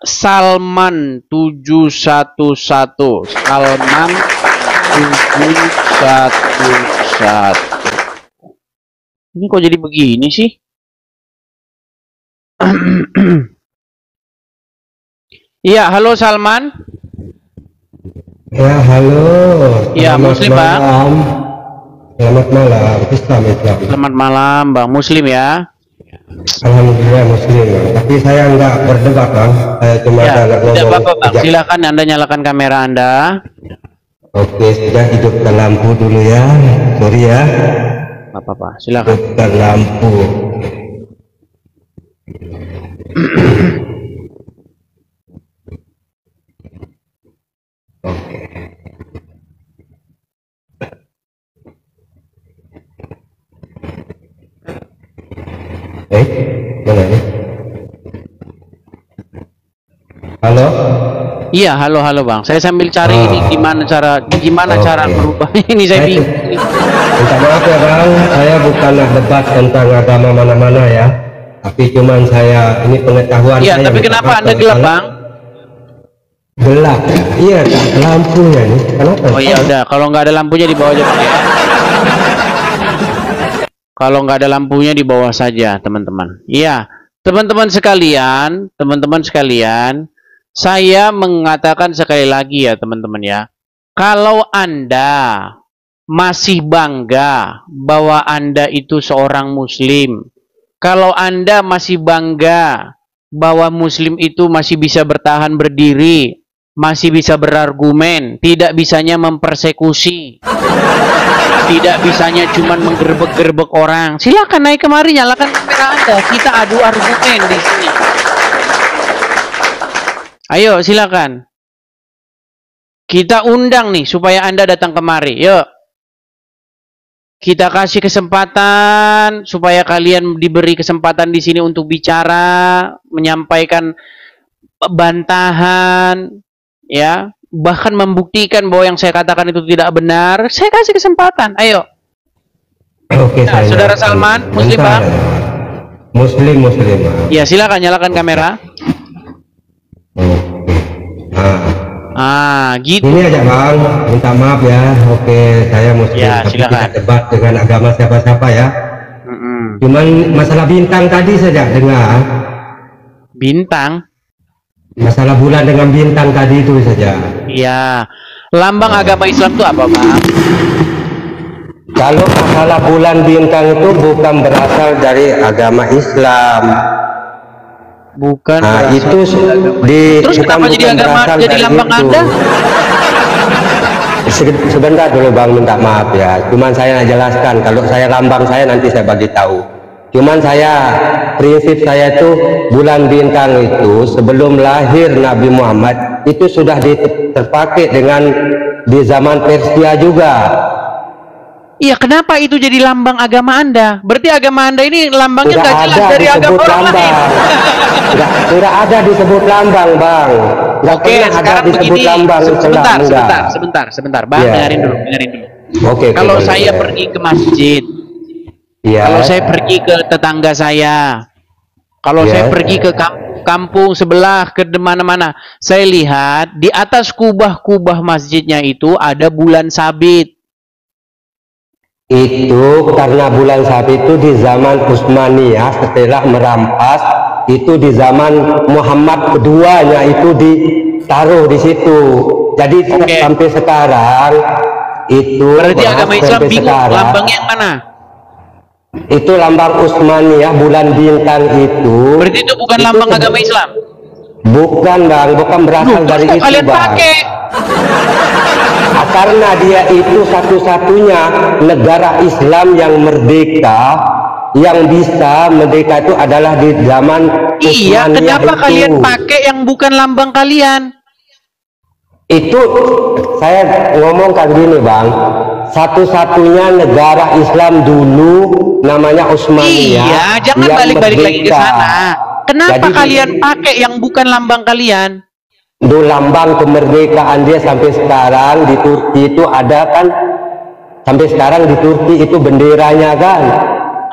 Salman 711. Salman 711. Ini kok jadi begini sih? Iya, halo Salman. Ya, halo. Ya, Muslim Bang. Selamat malam. Islam. Selamat malam, Bang. Muslim ya? Alhamdulillah Muslim. Tapi saya nggak berdebat Bang. Saya cuma tidak apa-apa Bang. Silakan Anda nyalakan kamera Anda. Oke, sudah hidupkan lampu dulu ya. Sorry ya. Nggak apa-apa. Silakan. Hidupkan lampu. Oke. Mana ini? Halo? Iya, halo Bang. Saya sambil cari ini gimana cara merubah ini saya bingung. Minta maaf ya Bang, saya bukanlah debat tentang agama mana-mana ya. Tapi cuman saya ini pengetahuan saya. Iya, tapi kenapa Anda gelap Bang? Gelap. Iya, tak ada lampunya nih. Kenapa? Oh iya udah, kalau nggak ada lampunya di bawah aja Bang ya. Kalau nggak ada lampunya di bawah saja, teman-teman. Iya, teman-teman sekalian, saya mengatakan sekali lagi ya, teman-teman ya. Kalau Anda masih bangga bahwa Anda itu seorang Muslim, kalau Anda masih bangga bahwa Muslim itu masih bisa bertahan berdiri, masih bisa berargumen, tidak bisanya mempersekusi, tidak bisanya cuman menggerbek-gerbek orang. Silakan naik kemari, nyalakan kamera Anda. Kita adu argumen di sini. Ayo, silakan. Kita undang nih supaya Anda datang kemari. Yuk. Kita kasih kesempatan supaya kalian diberi kesempatan di sini untuk bicara, menyampaikan bantahan, ya, bahkan membuktikan bahwa yang saya katakan itu tidak benar. Saya kasih kesempatan. Ayo. Oke, nah, Saudara Salman, Muslim Bang? Muslim. Ya, silakan nyalakan kamera. Gitu. Ini aja Bang, minta maaf ya. Oke, saya Muslim, ya, tapi silakan. tidak debat dengan agama siapa-siapa ya. Cuman masalah bintang tadi saja dengar. Bintang? Masalah bulan dengan bintang tadi itu saja. Iya. Lambang agama Islam itu apa, Bang? Kalau masalah bulan bintang itu bukan berasal dari agama Islam. Bukan. Nah, itu terus kenapa jadi agama, jadi lambang Anda? Sebentar dulu Bang, minta maaf ya. Cuman saya jelaskan, kalau saya lambang saya nanti saya bagi tahu. Cuman prinsip saya itu bulan bintang itu sebelum lahir Nabi Muhammad itu sudah terpakai di zaman Persia juga. Iya, kenapa itu jadi lambang agama Anda? Berarti agama Anda ini lambangnya nggak jelas dari agama orang lain. Tidak ada disebut lambang, Bang. Oke, sekarang begini. Sebentar, Bang, dengerin dulu. Oke. Kalau saya pergi ke masjid, kalau saya pergi ke tetangga saya, kalau saya pergi ke kampung sebelah, ke mana-mana, saya lihat di atas kubah-kubah masjidnya itu ada bulan sabit. Itu karena bulan sabit itu di zaman Utsmaniyah setelah merampas, itu di zaman Muhammad keduanya itu ditaruh di situ. Jadi sampai sekarang itu berarti agama Islam bingung lambangnya yang mana? Itu lambang Utsmaniyah, bulan bintang itu. Berarti itu bukan lambang agama Islam? Bukan, Bang, bukan berasal dari itu, kalian Bang. Pakai? Karena dia itu satu-satunya negara Islam yang merdeka, yang bisa merdeka itu adalah di zaman Utsmaniyah. Iya, kenapa itu. Kalian pakai yang bukan lambang kalian? Itu saya ngomongkan gini, Bang, satu-satunya negara Islam dulu namanya Utsmaniyah. Iya, jangan balik-balik lagi ke sana. Kenapa jadi, kalian pakai yang bukan lambang kalian? Itu lambang kemerdekaan dia sampai sekarang di Turki itu ada kan, sampai sekarang di Turki itu benderanya kan.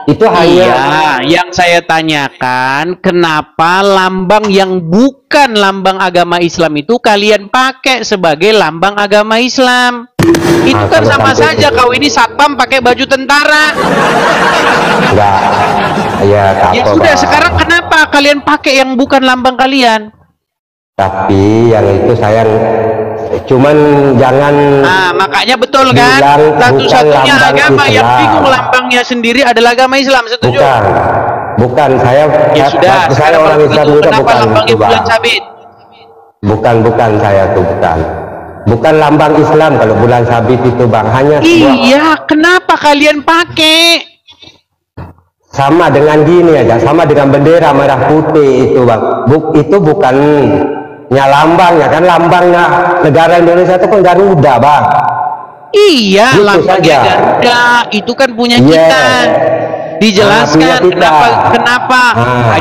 Itu hanya. Iya, yang saya tanyakan, kenapa lambang yang bukan lambang agama Islam itu kalian pakai sebagai lambang agama Islam? Itu kan sama saja kau ini satpam pakai baju tentara. Enggak. Ya sudah, sekarang kenapa kalian pakai yang bukan lambang kalian? Tapi yang itu sayang, cuman jangan. Makanya betul kan? Satu-satunya agama yang bingung lambangnya sendiri adalah agama Islam. Setuju? Bukan. Saya saya orang Islam juga. Kenapa lambangnya bulan sabit? Bukan saya tuh bukan lambang Islam kalau bulan sabit itu, Bang. Hanya iya, kenapa kalian pakai? Sama dengan gini aja, sama dengan bendera merah putih itu, Bang. Itu bukan lambangnya kan, lambangnya negara Indonesia itu kan Garuda, Bang. Iya, gitu lambangnya saja. Garuda itu kan punya kita. Dijelaskan kenapa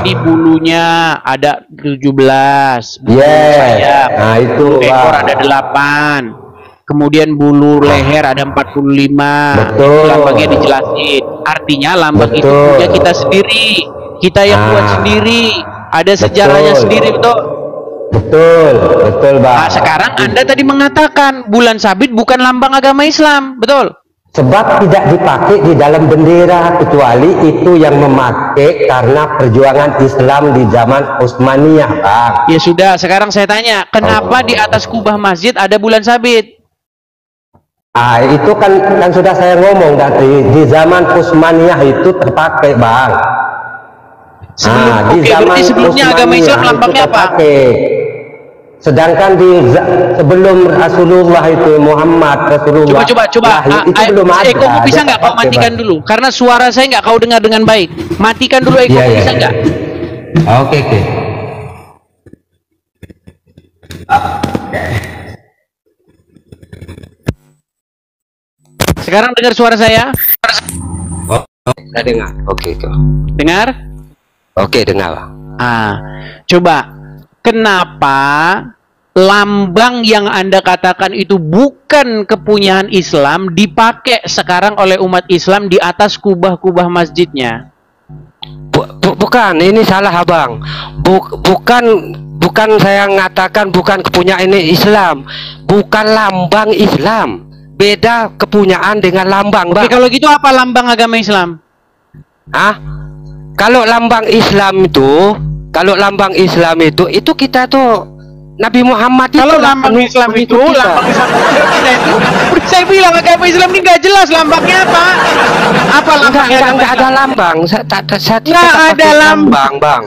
di bulunya ada 17, bulu sayap, itu ekor ada 8, kemudian bulu leher ada 45. Betul. Lambangnya dijelasin. Artinya lambang itu punya kita sendiri, kita yang buat sendiri, ada sejarahnya sendiri, Betul, Bang. Nah, sekarang Anda tadi mengatakan bulan sabit bukan lambang agama Islam, betul? Sebab tidak dipakai di dalam bendera, kecuali itu yang memakai karena perjuangan Islam di zaman Utsmaniyah, Bang. Ya sudah, sekarang saya tanya, kenapa di atas kubah masjid ada bulan sabit? Itu kan sudah saya ngomong tadi, di zaman Utsmaniyah itu terpakai, Bang. Sebelumnya agama Islam lambangnya apa? Sedangkan sebelum Rasulullah itu Rasulullah. Coba. Itu belum ada. Eko bisa nggak kau matikan dulu? Karena suara saya nggak kau dengar dengan baik. Matikan dulu Eko, bisa nggak? Oke. Sekarang dengar suara saya? Sudah dengar. Oke. Dengar? Oke, dengar. Coba. Kenapa lambang yang Anda katakan itu bukan kepunyaan Islam dipakai sekarang oleh umat Islam di atas kubah-kubah masjidnya? Bukan, ini salah, Abang. Bukan saya ngatakan bukan kepunyaan Islam, bukan lambang Islam. Beda kepunyaan dengan lambang, Bang. Oke, kalau gitu apa lambang agama Islam? Kalau lambang Islam itu kita tuh Nabi Muhammad itu. Kalau lambang Islam itu, lambang Islam itu, saya bilang agama Islam ini nggak jelas lambangnya apa. Apa lambangnya? Nggak ada lambang. Nggak ada lambang, Bang.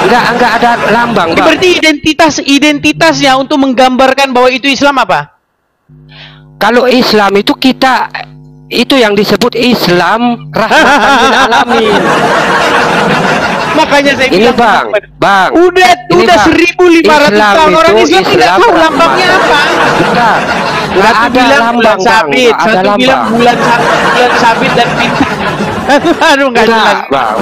Nggak ada lambang, Bang. Berarti identitasnya untuk menggambarkan bahwa itu Islam apa? Kalau Islam itu itu yang disebut Islam rahmatan lil alamin. Makanya saya Ini bilang, bang, udah Bang. 1.500 Islam tahun orang itu Islam tidak Islam tahu rahmat. lambangnya apa. Bukan. Nggak Satu ada bilang lambang, bulan Bang. sabit, Nggak ada satu bilang lambang. bulan sabit dan bintang. Aduh, nggak jelas. Bang.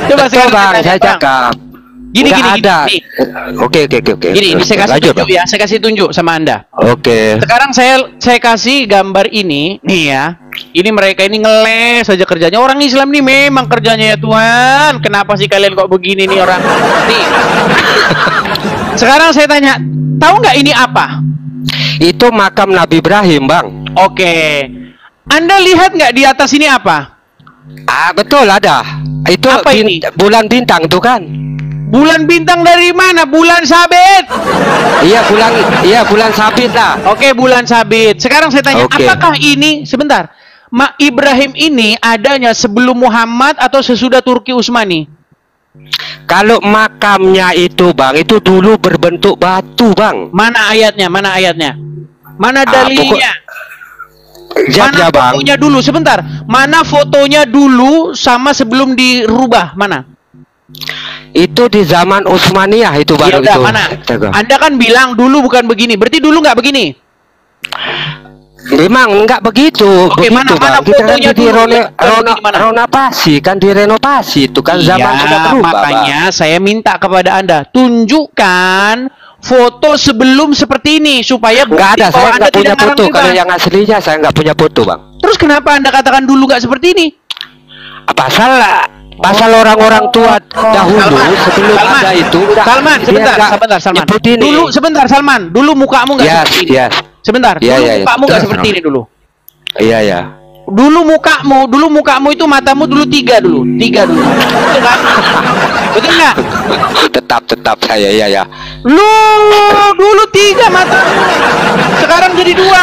Coba Betul, sekarang bang, tanya, saya Bang. cakap. Gini, Nggak gini, ada. gini. Oke. Gini, ini saya kasih Lanjut, tunjuk Bang. ya, saya kasih tunjuk sama Anda. Oke. Sekarang saya kasih gambar ini, nih ya. Ini mereka ini ngeles saja kerjanya. Orang Islam nih memang kerjanya ya Tuhan. Kenapa sih kalian kok begini nih orang? Nih. Sekarang saya tanya, tahu nggak ini apa? Itu makam Nabi Ibrahim, Bang. Oke. Anda lihat nggak di atas ini apa? Ah, betul ada. Itu Apa ini? bulan bintang tuh kan? Bulan bintang dari mana? Bulan sabit. Iya, bulan sabit lah. Oke, bulan sabit. Sekarang saya tanya, Oke. apakah ini sebentar? Ibrahim ini adanya sebelum Muhammad atau sesudah Turki Utsmani? Kalau makamnya itu, Bang, itu dulu berbentuk batu, Bang. Mana ayatnya? Mana ayatnya? Mana dalilnya? Mana Bang. fotonya dulu? Sebentar. Mana fotonya dulu sama sebelum dirubah? Mana? Itu di zaman Utsmaniyah itu Ya baru udah, itu. mana? Jaga. Anda kan bilang dulu bukan begini. Berarti dulu nggak begini? Memang enggak begitu. Oke, begitu, mana Bang. Kita kan fotonya di dulu? renovasi, kan direnovasi itu kan zaman Iya, sudah berubah, makanya saya minta kepada Anda tunjukkan foto sebelum seperti ini supaya Enggak ada, bahwa saya Anda enggak punya tidak ngarang foto. bebas. Kalau yang aslinya saya enggak punya foto, Bang. Terus kenapa Anda katakan dulu nggak seperti ini? Pasal orang-orang tua dahulu sebelum ada itu enggak, Salman, dia sebentar, enggak sebentar, Salman. nyebut ini. Dulu sebentar, Salman. Dulu mukamu nggak seperti ini. Sebentar, Iya, dulu iya, mukamu nggak iya. seperti ini dulu. Iya, ya. Dulu mukamu itu matamu dulu tiga dulu. Betul kan? Betul nggak? Tetap saya ya. Lu dulu tiga matamu, sekarang jadi dua.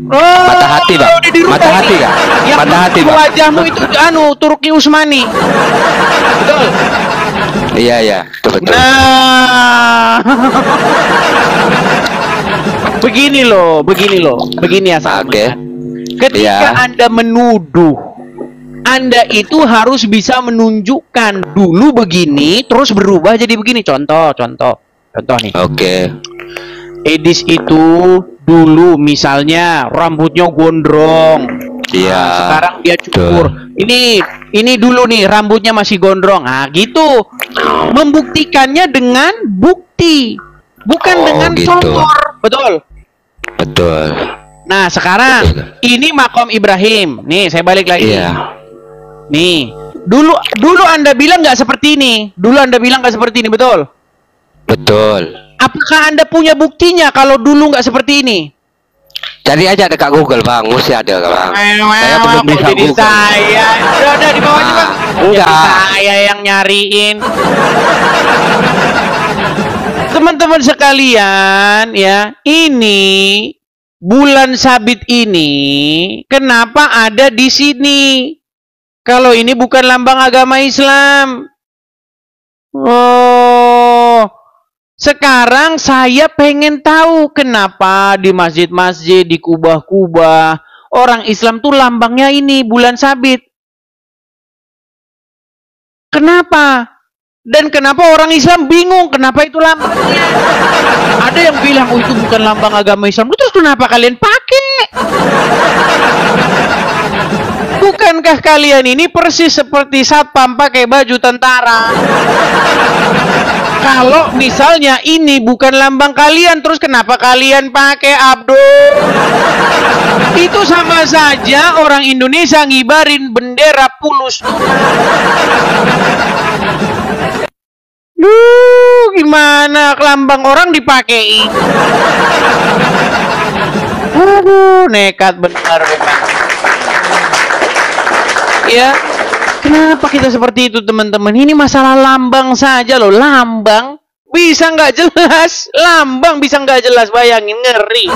Oh, Mata hati, Bang. udah dirubah Mata ini. hati, Kak. Yang Mata hati, Bang. wajahmu itu Turki Utsmani. Betul. Iya, betul. Nah, begini loh, begini ya Salman. Oke. Ketika Iya. Anda menuduh, Anda itu harus bisa menunjukkan dulu begini, terus berubah jadi begini. Contoh nih. Oke. Edis itu dulu misalnya rambutnya gondrong. Iya. Nah, sekarang dia cukur. Ini dulu nih rambutnya masih gondrong. Nah, gitu. Membuktikannya dengan bukti, bukan dengan gitu. songkor. Betul. Nah, sekarang ini makom Ibrahim. Nih, saya balik lagi. Iya. Nih, dulu Anda bilang nggak seperti ini. Betul? Betul. Apakah Anda punya buktinya kalau dulu nggak seperti ini? Cari aja dekat Google, Bang. Mesti ada, Bang. Saya belum bisa jadi Google. saya. Udah di bawah Bang. Enggak. Jadi saya yang nyariin. Teman-teman sekalian, ya, ini bulan sabit ini kenapa ada di sini? Kalau ini bukan lambang agama Islam. Oh, sekarang saya pengen tahu kenapa di masjid-masjid, di kubah-kubah orang Islam tuh lambangnya ini bulan sabit. Kenapa? Dan kenapa orang Islam bingung kenapa itu lambangnya? Ada yang bilang, oh itu bukan lambang agama Islam. Terus kenapa kalian pakai? Bukankah kalian ini persis seperti satpam pakai baju tentara? Kalau misalnya ini bukan lambang kalian, terus kenapa kalian pakai, Abdul? Itu sama saja orang Indonesia ngibarin bendera Pulus. Gimana lambang orang dipakai? Aduh, nekat benar. Ya, kenapa kita seperti itu, teman-teman? Ini masalah lambang saja loh, lambang bisa nggak jelas, lambang bisa nggak jelas, bayangin, ngeri.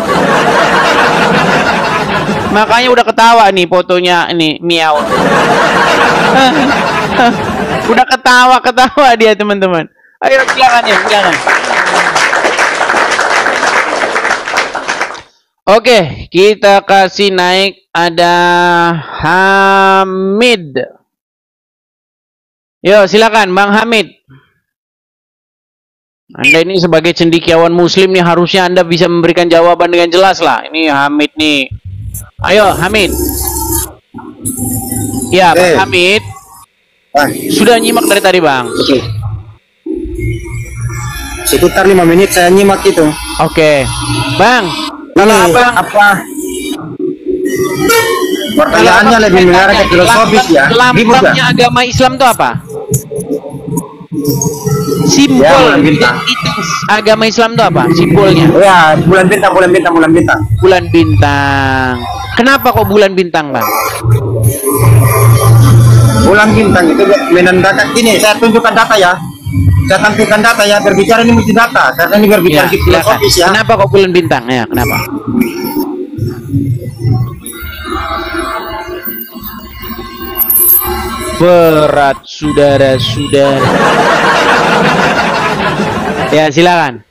Makanya udah ketawa nih fotonya ini Miao. Udah ketawa dia, teman-teman. Ayo silakan ya, silakan. Oke, kita kasih naik ada Hamid. Yo, silakan Bang Hamid. Anda ini sebagai cendekiawan muslim nih, harusnya Anda bisa memberikan jawaban dengan jelas lah. Ini Hamid nih. Ayo Hamid. Ya, Bang Hamid. Sudah nyimak dari tadi, Bang? Sekitar 5 menit saya nyimak itu. Oke. Bang, kalau apa pertanyaannya lebih mengarah ke filosofis ya? Lambangnya agama Islam itu apa? Simbol identitas agama Islam itu apa? Simbolnya? Ya, bulan bintang. Bulan bintang. Kenapa kok bulan bintang, Bang? Bulan bintang itu menandakan ini. Saya tunjukkan data ya. Saya tampilkan data ya. Berbicara ini mesti data karena ini berbicara Ya, filosofis ya. Kenapa kok bulan bintang? Ya, kenapa? Berat saudara-saudara. Ya, silakan.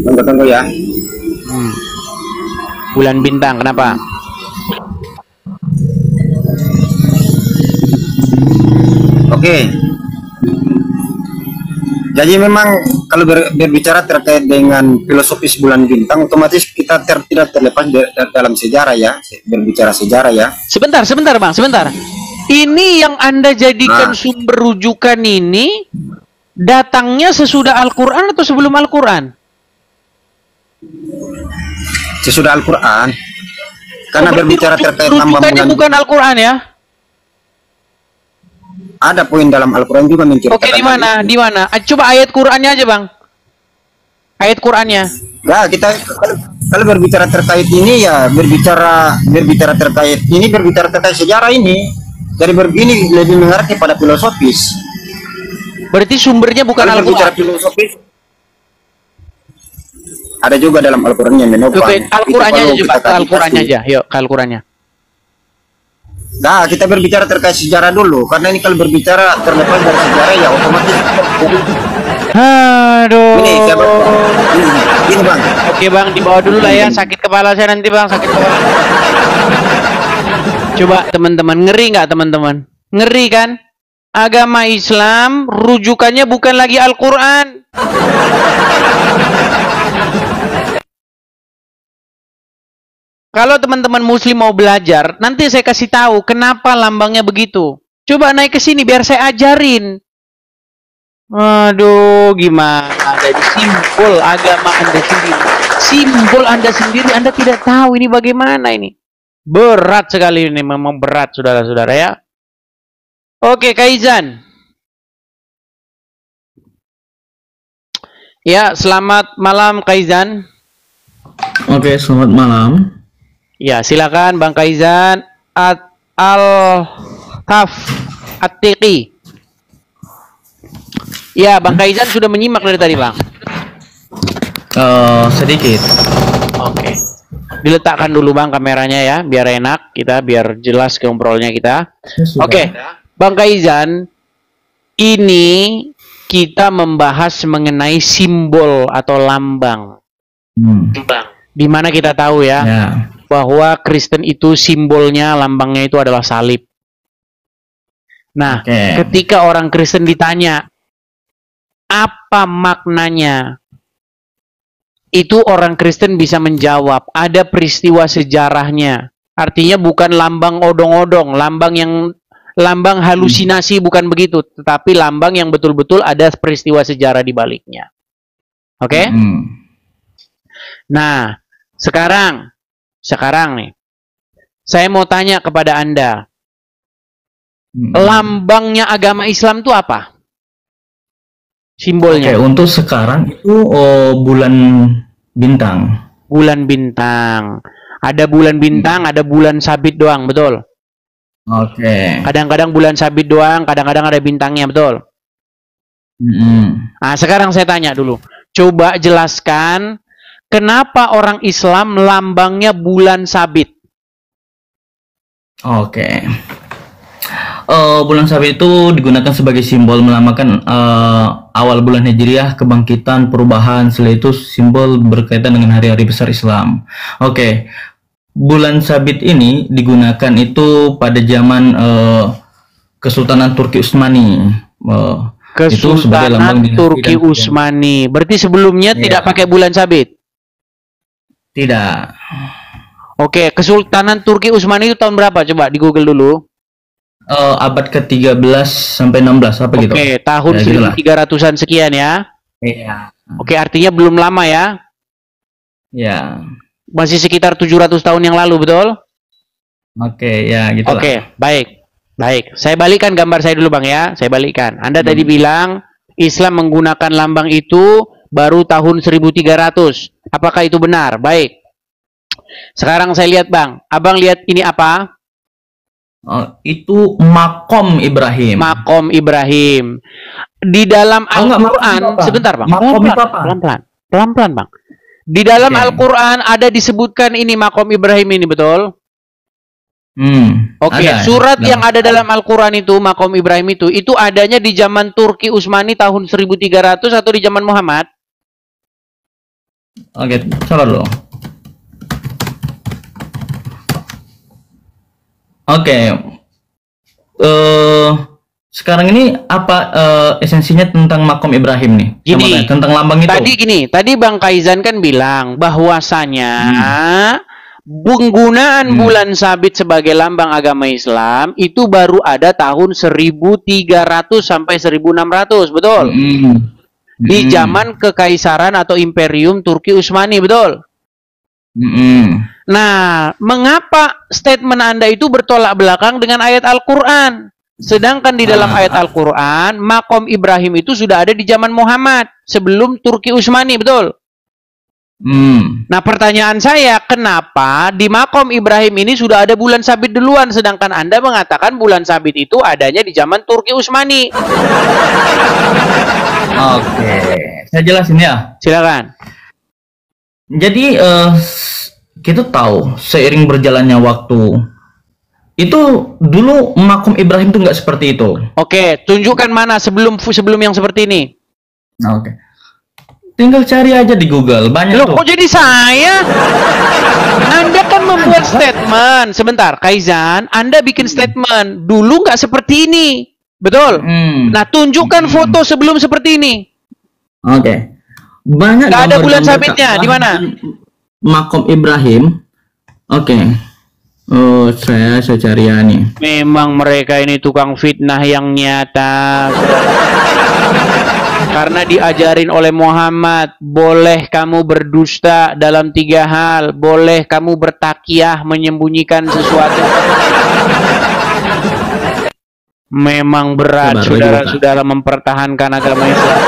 Tunggu ya. Bulan bintang, kenapa? Oke. Jadi memang kalau berbicara terkait dengan filosofis bulan bintang, otomatis kita tidak terlepas dalam sejarah ya, berbicara sejarah ya. Sebentar Bang, sebentar. Ini yang Anda jadikan sumber rujukan ini datangnya sesudah Al-Quran atau sebelum Al-Quran? Sesudah Al-Quran. Karena berbicara terkait lambang bulan. Bukan Al-Quran ya? Ada poin dalam Al-Quran juga menceritakan. Oke, di mana? Di mana? Coba ayat Qurannya aja, Bang. Ayat Qurannya. Nah, kita kalau berbicara terkait ini ya berbicara terkait sejarah ini. Dari begini lebih mengarah kepada filosofis. Berarti sumbernya bukan Al-Quran. Filosofis ada juga dalam Al-Quran yang menopang. Al-Qurannya aja coba, Al-Qurannya aja. Yuk, ke Al-Qurannya. Nah, kita berbicara terkait sejarah dulu, karena ini kalau berbicara terlepas dari sejarah ya otomatis. Aduh. Ini Bang. Oke Bang, dibawa dulu lah ya. Sakit kepala saya nanti Bang, sakit kepala. Coba teman-teman, ngeri nggak teman-teman? Ngeri kan? Agama Islam rujukannya bukan lagi Al-Quran. Kalau teman-teman muslim mau belajar, nanti saya kasih tahu kenapa lambangnya begitu. Coba naik ke sini biar saya ajarin. Aduh, gimana? Jadi simbol agama Anda sendiri. Simbol Anda sendiri, Anda tidak tahu ini bagaimana ini. Berat sekali ini, memang berat saudara-saudara ya. Oke, Kaizan. Ya, selamat malam Kaizan. Oke, selamat malam. Ya, silakan Bang Kaizan Al-Kaf At-Tiqi. Ya, Bang Kaizan sudah menyimak dari tadi, Bang. Sedikit. Oke. Diletakkan dulu Bang kameranya ya, biar enak kita, biar jelas ngobrolnya kita. Oke. Bang Kaizan, ini kita membahas mengenai simbol atau lambang. Di mana kita tahu ya, bahwa Kristen itu simbolnya, lambangnya itu adalah salib. Nah, ketika orang Kristen ditanya apa maknanya, itu orang Kristen bisa menjawab, ada peristiwa sejarahnya. Artinya bukan lambang odong-odong, lambang halusinasi, bukan begitu, tetapi lambang yang betul-betul ada peristiwa sejarah di baliknya. Oke? Nah, sekarang nih, saya mau tanya kepada Anda, lambangnya agama Islam itu apa? Simbolnya. Oke, untuk sekarang itu bulan bintang. Bulan bintang. Ada bulan bintang, ada bulan sabit doang, betul? Oke. Kadang-kadang bulan sabit doang, kadang-kadang ada bintangnya, betul? Nah, sekarang saya tanya dulu. Coba jelaskan, kenapa orang Islam lambangnya bulan sabit? Oke. bulan sabit itu digunakan sebagai simbol melambangkan awal bulan Hijriah, kebangkitan, perubahan. Setelah itu simbol berkaitan dengan hari-hari besar Islam. Oke. Bulan sabit ini digunakan itu pada zaman Kesultanan Turki Utsmani. Itu sebagai lambang Kesultanan Turki Utsmani. Berarti sebelumnya tidak pakai bulan sabit? Tidak. Oke, Kesultanan Turki Utsmani itu tahun berapa? Coba di Google dulu. Abad ke-13 sampai 16 apa gitu. Oke, tahun Ya, 1300-an sekian ya. Iya. Oke, artinya belum lama ya. Ya. Masih sekitar 700 tahun yang lalu, betul? Oke, ya gitu. Oke, baik. Baik, saya balikkan gambar saya dulu Bang ya. Saya balikkan. Anda tadi bilang Islam menggunakan lambang itu baru tahun 1300. Apakah itu benar? Baik. Sekarang saya lihat Bang. Abang lihat ini apa? Itu makom Ibrahim. Makom Ibrahim. Di dalam Al-Quran, sebentar Bang. Makom itu apa? Pelan-pelan. Pelan-pelan Bang. Di dalam Al-Quran ada disebutkan ini makom Ibrahim ini, betul? Oke, surat yang ada dalam Al-Quran itu, makom Ibrahim itu adanya di zaman Turki Utsmani tahun 1300 atau di zaman Muhammad? Oke, sabar dulu. Oke, sekarang ini apa esensinya tentang makom Ibrahim nih? Gini, tentang lambang itu. Tadi Bang Kaizan kan bilang bahwasanya penggunaan bulan sabit sebagai lambang agama Islam itu baru ada tahun 1300 sampai 1600, betul? Di zaman kekaisaran atau imperium Turki Utsmani, betul? Nah, mengapa statement Anda itu bertolak belakang dengan ayat Al-Quran? Sedangkan di dalam ayat Al-Quran, makom Ibrahim itu sudah ada di zaman Muhammad, sebelum Turki Utsmani, betul? Nah, pertanyaan saya, kenapa di makom Ibrahim ini sudah ada bulan sabit duluan, sedangkan Anda mengatakan bulan sabit itu adanya di zaman Turki Utsmani? Oke, saya jelasin ya. Silakan. Jadi kita tahu seiring berjalannya waktu itu dulu makom Ibrahim itu nggak seperti itu. Oke, tunjukkan mana sebelum yang seperti ini. Oke. Tinggal cari aja di Google, banyak Loh, tuh. kok jadi saya? Anda kan membuat statement. Sebentar, Kaizan, Anda bikin statement. Dulu nggak seperti ini. Betul? Nah, tunjukkan foto sebelum seperti ini. Oke. Banyak nggak ada bulan gambar-gambar sabitnya, di mana? Makom Ibrahim. Oke. Oh, saya cari ya nih. Memang mereka ini tukang fitnah yang nyata. Karena diajarin oleh Muhammad, boleh kamu berdusta dalam 3 hal. Boleh kamu bertakiah menyembunyikan sesuatu. Memang berat saudara-saudara mempertahankan agama Islam.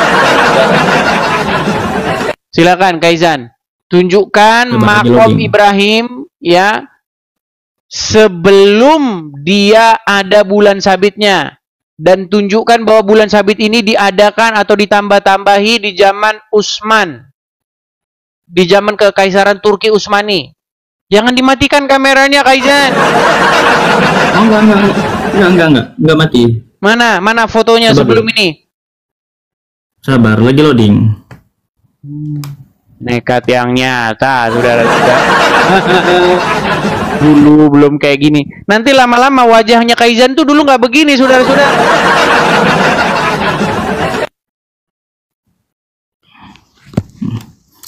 Silakan Kaizan, tunjukkan makom Ibrahim ya sebelum dia ada bulan sabitnya, dan tunjukkan bahwa bulan sabit ini diadakan atau ditambah-tambahi di zaman Utsman, di zaman kekaisaran Turki Utsmani. Jangan dimatikan kameranya Kaizan. Oh, enggak mati. Mana fotonya sebelum ini? Sabar, lagi loading. Nekat yang nyata, saudara-saudara. Dulu belum kayak gini. Nanti lama-lama wajahnya Kaizan tuh dulu nggak begini, saudara-saudara.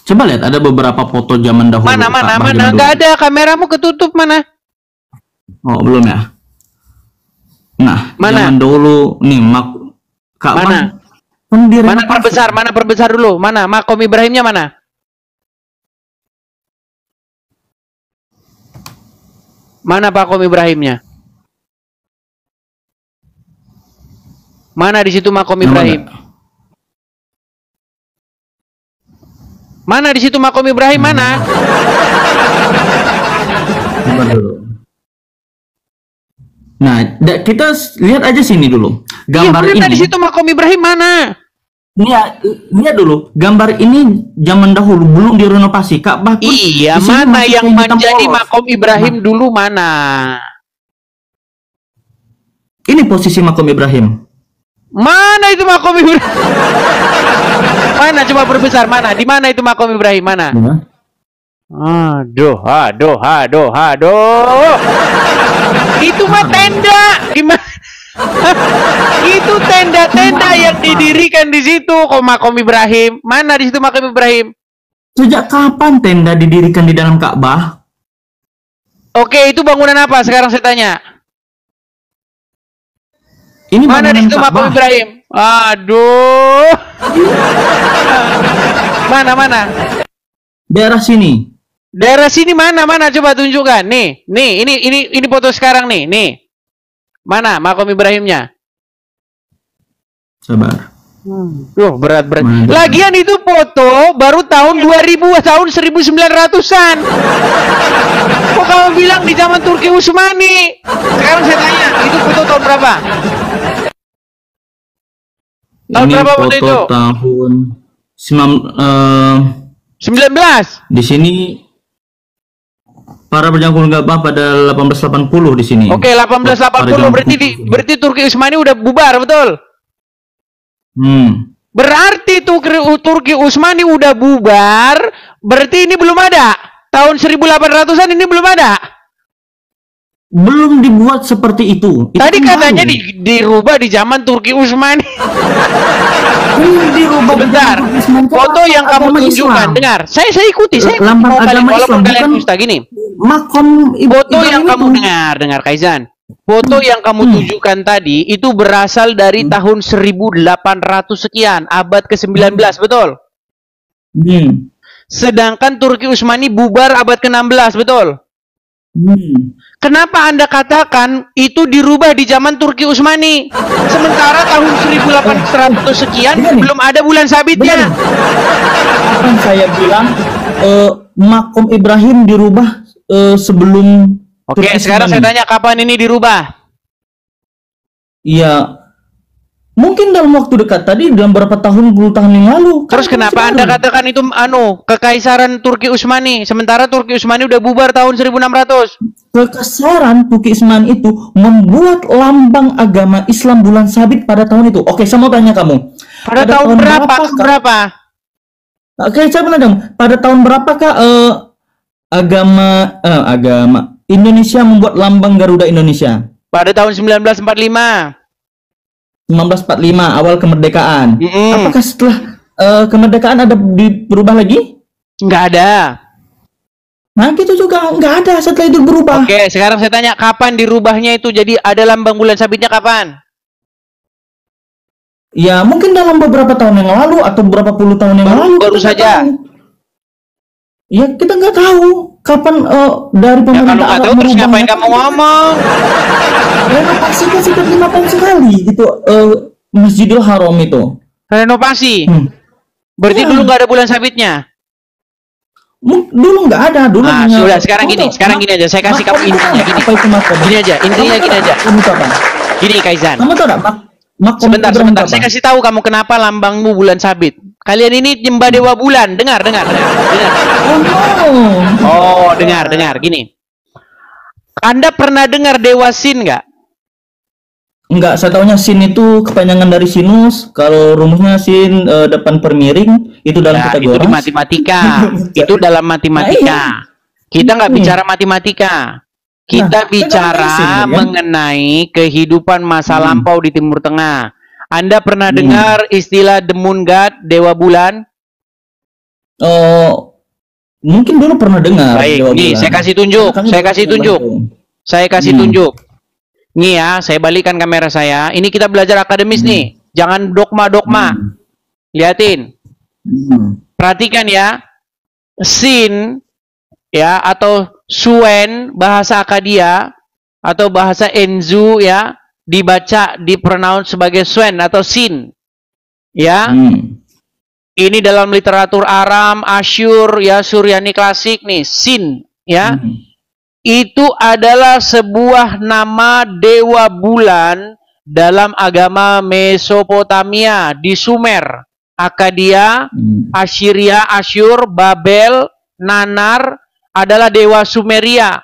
Coba lihat, ada beberapa foto zaman dahulu. Mana? Nggak ada, kameramu ketutup mana? Oh, belum ya. Nah, mana? Zaman dulu nih mana? Mana perbesar dulu? Mana makom Ibrahimnya mana? Mana makom Ibrahimnya? Mana di situ makom Ibrahim? Mana di situ makom Ibrahim mana? Nah, kita lihat aja sini dulu. Gambar ini. Di situ makom Ibrahim mana? Lihat dulu. Gambar ini zaman dahulu belum direnovasi. Ka'bah pun. Iya, mana yang menjadi makom Ibrahim dulu mana? Ini posisi makom Ibrahim. Mana itu makom Ibrahim? Mana coba perbesar, mana? Di mana itu makom Ibrahim? Mana? Ya. Aduh. Itu mah tenda. Gimana? Itu tenda-tenda yang didirikan di situ. Kok makom Ibrahim? Mana di situ makom Ibrahim? Sejak kapan tenda didirikan di dalam Ka'bah? Oke, itu bangunan apa? Sekarang saya tanya. Ini mana di situ Ka'bah. makom Ibrahim? Aduh. Mana? Daerah sini. Daerah sini mana? Coba tunjukkan. Nih, ini foto sekarang nih. Mana makom Ibrahimnya? Sabar. Berat. Lagian itu foto baru tahun 2000, tahun 1900-an. Kok kamu bilang di zaman Turki Utsmani? Sekarang saya tanya, itu foto tahun berapa? Tahun Ini berapa foto foto itu? tahun 19. Di sini para penjangkul Ka'bah pada 1880 di sini. Oke, 1880 berarti Turki Utsmani udah bubar, betul? Berarti Turki Utsmani udah bubar, berarti ini belum ada. Tahun 1800-an ini belum ada. Belum dibuat seperti itu. Tadi katanya dirubah di zaman Turki Utsmani. Dirubah. Bentar. Foto yang kamu tunjukkan, dengar. Saya ikuti. Saya lambang mau kalian, agama walaupun Islam, kalian bukan dusta gini. Makom Foto Ibrahim yang kamu itu. dengar Kaizan. Foto yang kamu tunjukkan tadi itu berasal dari tahun 1800 sekian, abad ke-19, betul? Sedangkan Turki Utsmani bubar abad ke-16, betul? Kenapa Anda katakan itu dirubah di zaman Turki Utsmani? Sementara tahun 1800 sekian belum ada bulan sabitnya. Kapan saya bilang makom Ibrahim dirubah sebelum. Oke, sekarang saya tanya, kapan ini dirubah? Iya, mungkin dalam waktu dekat tadi, dalam berapa tahun, puluh tahun yang lalu. Terus kenapa Anda katakan itu kekaisaran Turki Utsmani, sementara Turki Utsmani udah bubar tahun 1600? Kekaisaran Turki Utsmani itu membuat lambang agama Islam bulan sabit pada tahun itu. Oke, saya mau tanya kamu. Pada tahun berapa? Oke, saya mau tanya, pada tahun berapakah agama Indonesia membuat lambang Garuda Indonesia? Pada tahun 1945. 1945, awal kemerdekaan. Apakah setelah kemerdekaan ada berubah lagi? Nggak ada. Nah, gitu juga nggak ada setelah itu berubah. Oke, sekarang saya tanya, kapan dirubahnya itu jadi ada lambang bulan sabitnya kapan? Ya, mungkin dalam beberapa tahun yang lalu atau beberapa puluh tahun yang lalu. Baru saja. Ya, kita nggak tahu kapan dari pemerintah Arab tahu, terus ngapain kamu ngomong? Renovasi kan setiap 5 tahun sekali gitu, Masjidil Haram itu. Renovasi? Berarti dulu nggak ada bulan sabitnya? Dulu nggak ada. Dulu sudah, sekarang gini aja, saya kasih kamu intinya gini. Intinya gini aja. Gini, Kaizan. Kamu tahu nggak? Sebentar. Saya kasih tahu kamu kenapa lambangmu bulan sabit. Kalian ini nyembah dewa bulan. Dengar. Oh, dengar. Gini. Anda pernah dengar dewa Sin nggak? Enggak, saya tahunya sin itu kepanjangan dari sinus. Kalau rumusnya sin depan per miring, itu dalam Pythagoras. Itu di matematika. Itu dalam matematika. Kita nggak bicara matematika. Kita bicara mengenai kehidupan masa lampau di Timur Tengah. Anda pernah dengar istilah the moon god, dewa bulan? Mungkin dulu pernah dengar. Baik, nih saya kasih tunjuk. Nih ya, saya balikan kamera saya. Ini kita belajar akademis nih. Jangan dogma-dogma. Liatin. Perhatikan ya. Sin ya atau Suen bahasa Akadia atau bahasa Enzu ya, dibaca dipronounce sebagai Suen atau Sin. Ya. Ini dalam literatur Aram, Asyur ya, Suryani klasik nih, Sin ya. Itu adalah sebuah nama dewa bulan dalam agama Mesopotamia di Sumer, Akadia, Assyria, Asyur, Babel, Nanar adalah dewa Sumeria,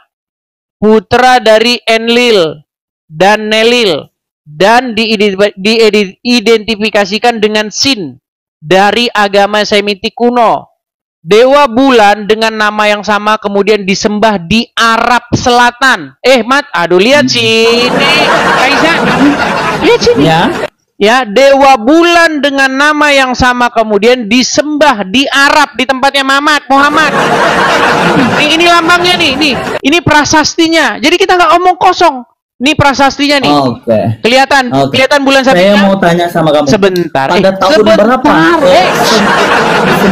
putra dari Enlil dan Nelil. dan diidentifikasikan dengan sin dari agama Semitik kuno. Dewa bulan dengan nama yang sama kemudian disembah di Arab Selatan. Mat, aduh lihat sini, Kaisa, lihat sini. Ya, dewa bulan dengan nama yang sama kemudian disembah di Arab di tempatnya Muhammad. Ini lambangnya nih, ini prasastinya. Jadi kita nggak omong kosong. Ini prasastinya nih. Kelihatan bulan sabitnya. Saya mau tanya sama kamu. Sebentar. Pada tahun berapa?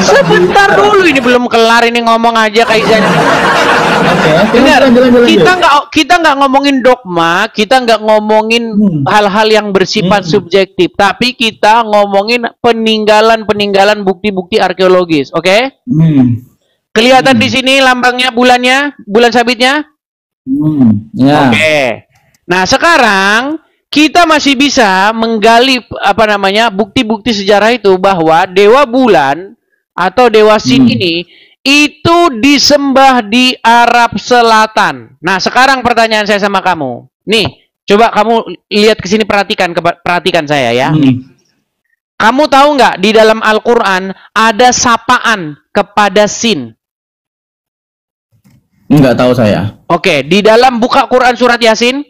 Sebentar dulu, ini belum kelar ini ngomong aja Kaisa. Dengar, kita nggak ngomongin dogma, kita nggak ngomongin hal-hal yang bersifat subjektif, tapi kita ngomongin peninggalan bukti-bukti arkeologis, oke? Kelihatan di sini lambangnya bulan sabitnya. Oke. Nah, sekarang kita masih bisa menggali bukti-bukti sejarah itu bahwa dewa bulan atau dewa sin ini itu disembah di Arab Selatan. Nah, sekarang pertanyaan saya sama kamu. Nih, coba kamu lihat ke sini, perhatikan saya ya. Kamu tahu nggak di dalam Al-Qur'an ada sapaan kepada sin? Nggak tahu saya. Oke, di dalam buka Quran surat Yasin.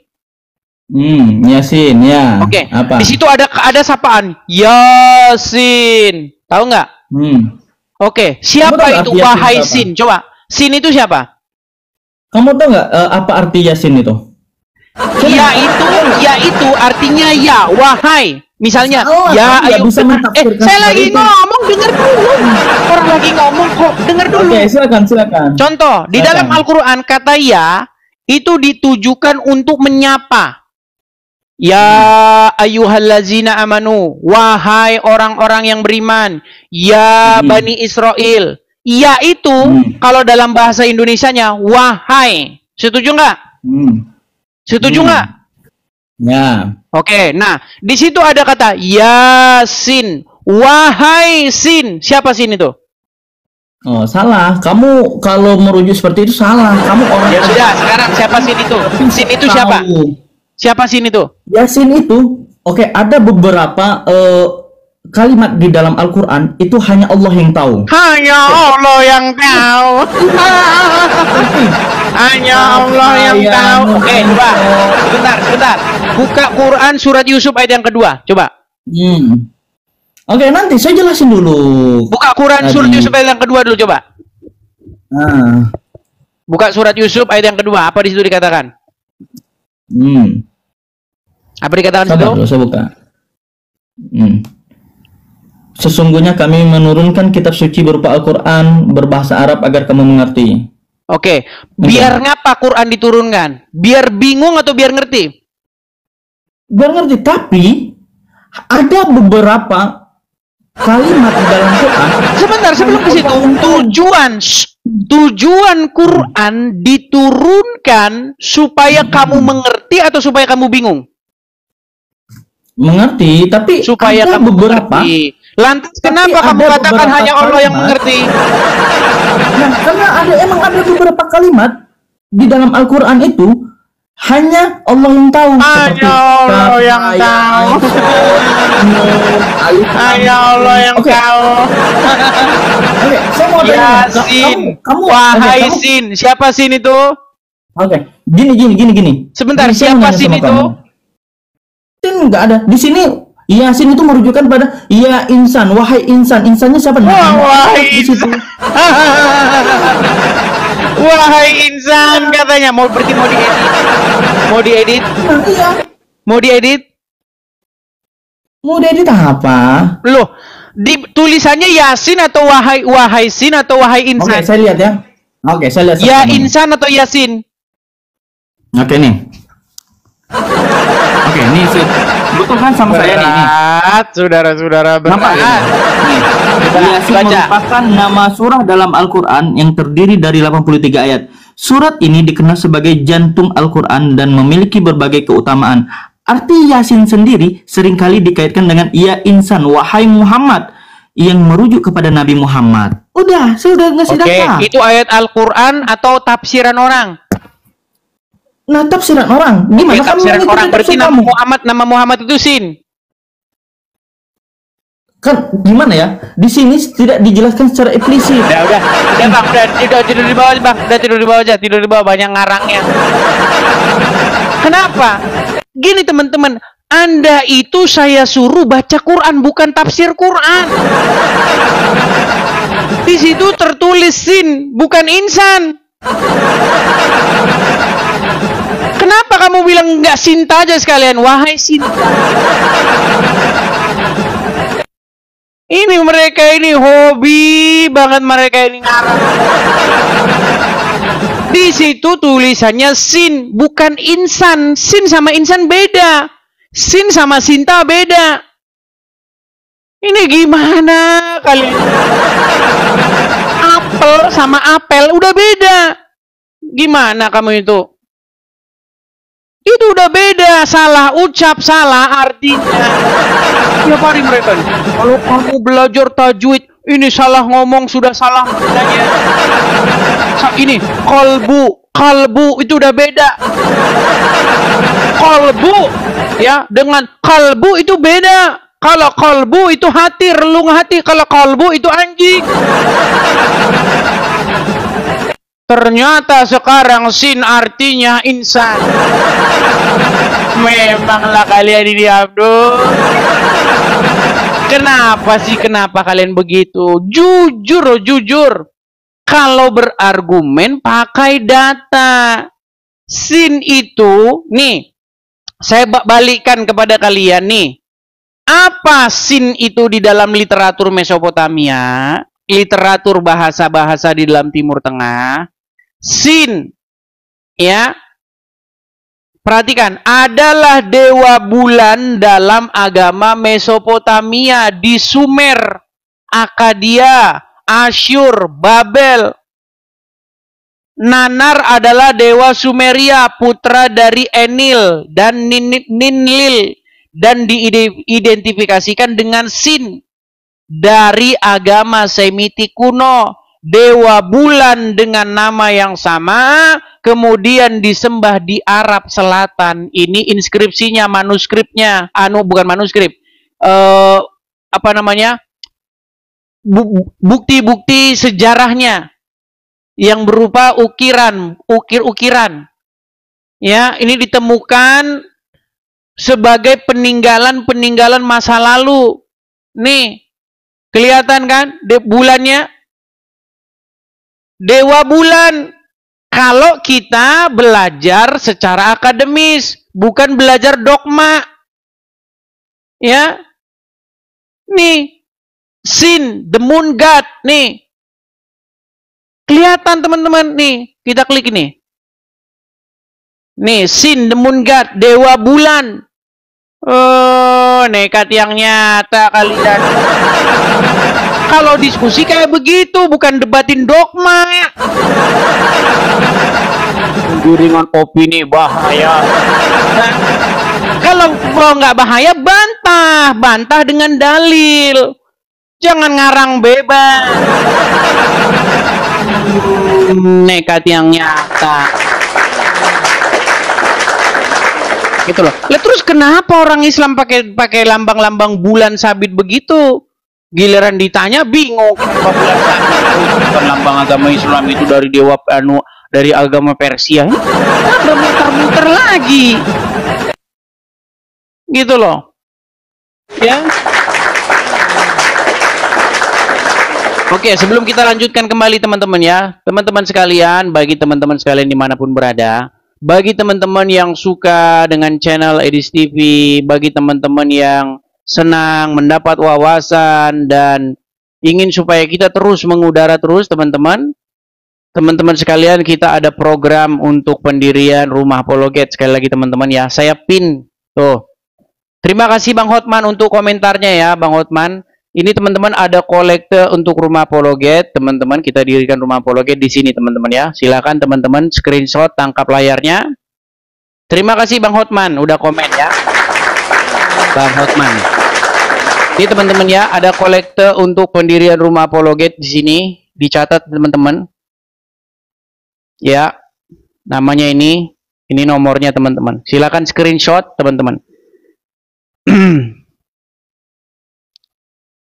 Yasin ya. Oke. Apa? Di situ ada sapaan Yasin. Tahu nggak? Oke. Siapa itu wahai sin? Coba. Sin itu siapa? Kamu tahu nggak apa arti Yasin itu? Ya itu artinya ya, wahai. Misalnya, ayo. Saya lagi ngomong, dengar dulu. Orang lagi ngomong kok, dengar dulu. Oke, silakan. Contoh, di dalam Al-Qur'an kata ya itu ditujukan untuk menyapa. Ya ayyuhallazina amanu, wahai orang-orang yang beriman. Ya Bani Israel. Ya itu kalau dalam bahasa Indonesianya wahai. Setuju nggak? Setuju nggak? Ya. Oke, nah di situ ada kata Yasin, wahai sin. Siapa sin itu? Oh, salah. Kamu kalau merujuk seperti itu salah. Kamu orang. Ya sudah, sekarang siapa sin itu? Sin itu siapa? Siapa sin itu? Yasin itu, oke, ada beberapa kalimat di dalam Al-Quran itu hanya Allah yang tahu. Hanya Allah yang tahu. Hanya Allah yang tahu. Oke, coba. Sebentar. Buka Quran surat Yusuf ayat yang kedua. Coba. Oke, nanti saya jelasin dulu. Buka Quran surat Yusuf ayat yang kedua dulu, coba. Buka surat Yusuf ayat yang kedua. Apa di situ dikatakan? Apa dikatakan Sabar, situ? saya buka. Sesungguhnya kami menurunkan kitab suci berupa Al-Quran berbahasa Arab agar kamu mengerti. Oke, biar ngapa Quran diturunkan? Biar bingung atau biar ngerti? Biar ngerti, tapi ada beberapa kalimat di dalam Quran. Sebentar, sebelum ke situ, tujuan Quran diturunkan supaya kamu mengerti atau supaya kamu bingung? Mengerti, tapi supaya ada kamu beberapa. mengerti. Lantas kenapa kamu katakan hanya Allah yang mengerti? Nah, karena emang ada beberapa kalimat di dalam Al-Quran itu hanya Allah yang tahu. Hanya Allah yang tahu. Hanya Allah yang tahu. Oke, saya mau tanya. Yasin, wahai sin. Siapa sin itu? Oke, gini. Sebentar, Saya siapa mau nanya sin sama itu? kamu. Nggak ada. Di sini Yasin itu merujukan pada ya insan, wahai insan. Insannya siapa? Wahai insan. Wahai insan katanya mau diedit. Mau diedit apa? Loh, di tulisannya Yasin atau wahai sin atau wahai insan? Oke, saya lihat ya. Oke, saya lihat. Ya insan atau Yasin? Oke nih. Oke, ini betul kan sama saya nih. Saudara-saudara berat. Yasin merupakan nama surah dalam Al-Quran yang terdiri dari 83 ayat. Surat ini dikenal sebagai jantung Al-Quran dan memiliki berbagai keutamaan. Arti Yasin sendiri seringkali dikaitkan dengan ya insan, wahai Muhammad, yang merujuk kepada Nabi Muhammad. Udah, saya udah ngasih data. Oke, itu ayat Al-Quran atau tafsiran orang? Nah, tafsiran orang. Gimana kamu tafsiran mengikuti orang berarti tafsir kamu? nama Muhammad itu sin. Kan gimana ya? Di sini tidak dijelaskan secara eksplisit. Udah Bang, udah tidur di bawah aja Bang, udah tidur di bawah aja, tidur di bawah banyak ngarangnya. Kenapa? Gini teman-teman, Anda itu saya suruh baca Quran, bukan tafsir Quran. Di situ tertulis sin, bukan insan. Kenapa kamu bilang nggak Sinta aja sekalian? Wahai Sinta. Ini mereka ini hobi banget mereka ini ngarang. Di situ tulisannya sin, bukan insan. Sin sama insan beda. Sin sama Sinta beda. Ini gimana kalian? Apel sama apel udah beda. Gimana kamu itu? Itu udah beda, salah ucap, salah artinya. Tiap hari mereka nih, kalau kamu belajar tajwid, ini salah ngomong, sudah salah maknanya. Ini, kalbu, itu udah beda. Kalbu, ya, dengan kalbu itu beda. Kalau kalbu itu hati, relung hati. Kalau kalbu itu anjing. Ternyata sekarang sin artinya insan. Memanglah kalian ini Abdul. Kenapa kalian begitu? Jujur. Kalau berargumen pakai data. Sin itu, nih, saya balikkan kepada kalian nih. Apa sin itu di dalam literatur Mesopotamia? Literatur bahasa-bahasa di dalam Timur Tengah. Sin, ya, perhatikan, adalah dewa bulan dalam agama Mesopotamia di Sumer, Akadia, Asyur, Babel. Nanar adalah dewa Sumeria, putra dari Enil dan Ninlil, dan diidentifikasikan dengan Sin dari agama Semitik kuno. Dewa bulan dengan nama yang sama kemudian disembah di Arab Selatan. Ini inskripsinya, manuskripnya, bukan manuskrip, apa namanya, bukti-bukti sejarahnya yang berupa ukir-ukiran. Ya, ini ditemukan sebagai peninggalan masa lalu. Nih, kelihatan kan bulannya? Dewa bulan. Kalau kita belajar secara akademis, bukan belajar dogma. Ya. Nih, Sin, the moon god, nih. Kelihatan teman-teman, nih, kita klik ini. Nih, Sin, the moon god, dewa bulan. Oh, nekat yang nyata kalian. Kalau diskusi kayak begitu, bukan debatin dogma. Giringan opini bahaya. Nah, kalau nggak bahaya, bantah dengan dalil. Jangan ngarang bebas. Nekat yang nyata. Gitu loh. Lah terus kenapa orang Islam pakai lambang-lambang bulan sabit begitu? Giliran ditanya bingung kenapa bulan sabit bukan lambang agama Islam, itu dari dewa dari agama Persia. Udah muter-muter lagi. Gitu loh. Ya. Oke, sebelum kita lanjutkan kembali teman-teman ya. Teman-teman sekalian, bagi teman-teman sekalian dimanapun berada, bagi teman-teman yang suka dengan channel Edis TV, bagi teman-teman yang senang mendapat wawasan dan ingin supaya kita terus mengudara terus, teman-teman sekalian, kita ada program untuk pendirian rumah apologet. Sekali lagi teman-teman ya, saya pin tuh. Terima kasih Bang Hotman untuk komentarnya ya, Bang Hotman. Ini teman-teman ada kolekte untuk rumah apologet, teman-teman. Kita dirikan rumah apologet di sini teman-teman ya. Silakan teman-teman screenshot, tangkap layarnya. Terima kasih Bang Hotman udah komen ya, Bang Hotman. Ini teman-teman ya, ada kolekte untuk pendirian rumah apologet di sini, dicatat teman-teman. Ya, namanya ini Ini nomornya teman-teman. Silakan screenshot teman-teman.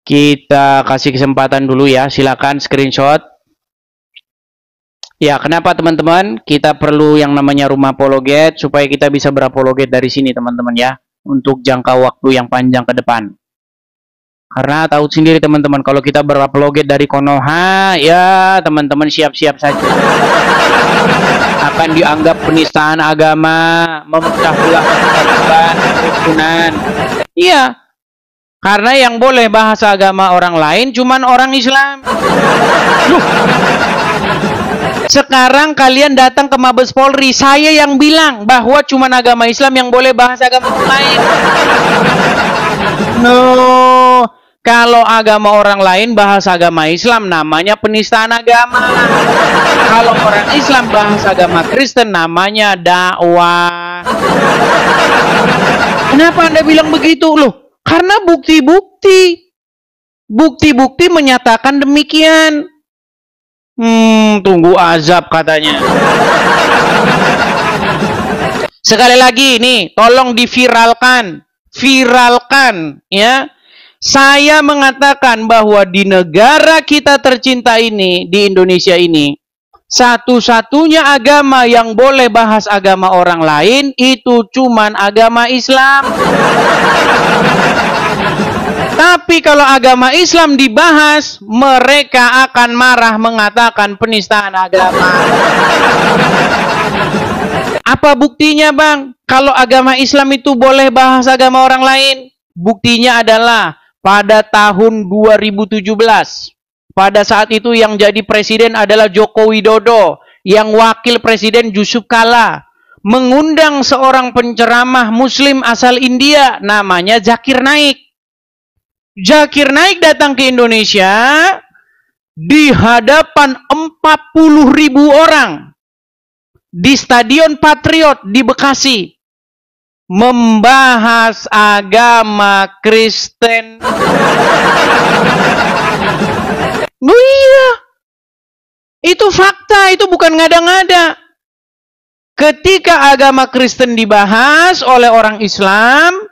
Kita kasih kesempatan dulu ya. Silakan screenshot. Ya, kenapa teman-teman? Kita perlu yang namanya rumah apologet supaya kita bisa berapologet dari sini teman-teman ya. Untuk jangka waktu yang panjang ke depan. Karena tahu sendiri teman-teman, kalau kita berapologet dari Konoha, ya teman-teman siap-siap saja. Akan dianggap penistaan agama, memecah belah kerukunan. Iya. Karena yang boleh bahasa agama orang lain cuman orang Islam. Loh. Sekarang kalian datang ke Mabes Polri, saya yang bilang bahwa cuma agama Islam yang boleh bahas agama lain. No, kalau agama orang lain bahas agama Islam namanya penistaan agama. Kalau orang Islam bahas agama Kristen namanya dakwah. Kenapa Anda bilang begitu? Loh, karena bukti-bukti menyatakan demikian. Tunggu azab katanya. Sekali lagi nih, tolong diviralkan. Viralkan ya. Saya mengatakan bahwa di negara kita tercinta ini, di Indonesia ini, satu-satunya agama yang boleh bahas agama orang lain itu cuman agama Islam. Tapi kalau agama Islam dibahas, mereka akan marah mengatakan penistaan agama. Apa buktinya, Bang? Kalau agama Islam itu boleh bahas agama orang lain? Buktinya adalah pada tahun 2017. Pada saat itu yang jadi presiden adalah Joko Widodo. Yang wakil presiden Yusuf Kala. Mengundang seorang penceramah Muslim asal India. Namanya Zakir Naik. Zakir Naik datang ke Indonesia di hadapan 40.000 orang di Stadion Patriot di Bekasi membahas agama Kristen. Oh iya, itu fakta, itu bukan ngada-ngada. Ketika agama Kristen dibahas oleh orang Islam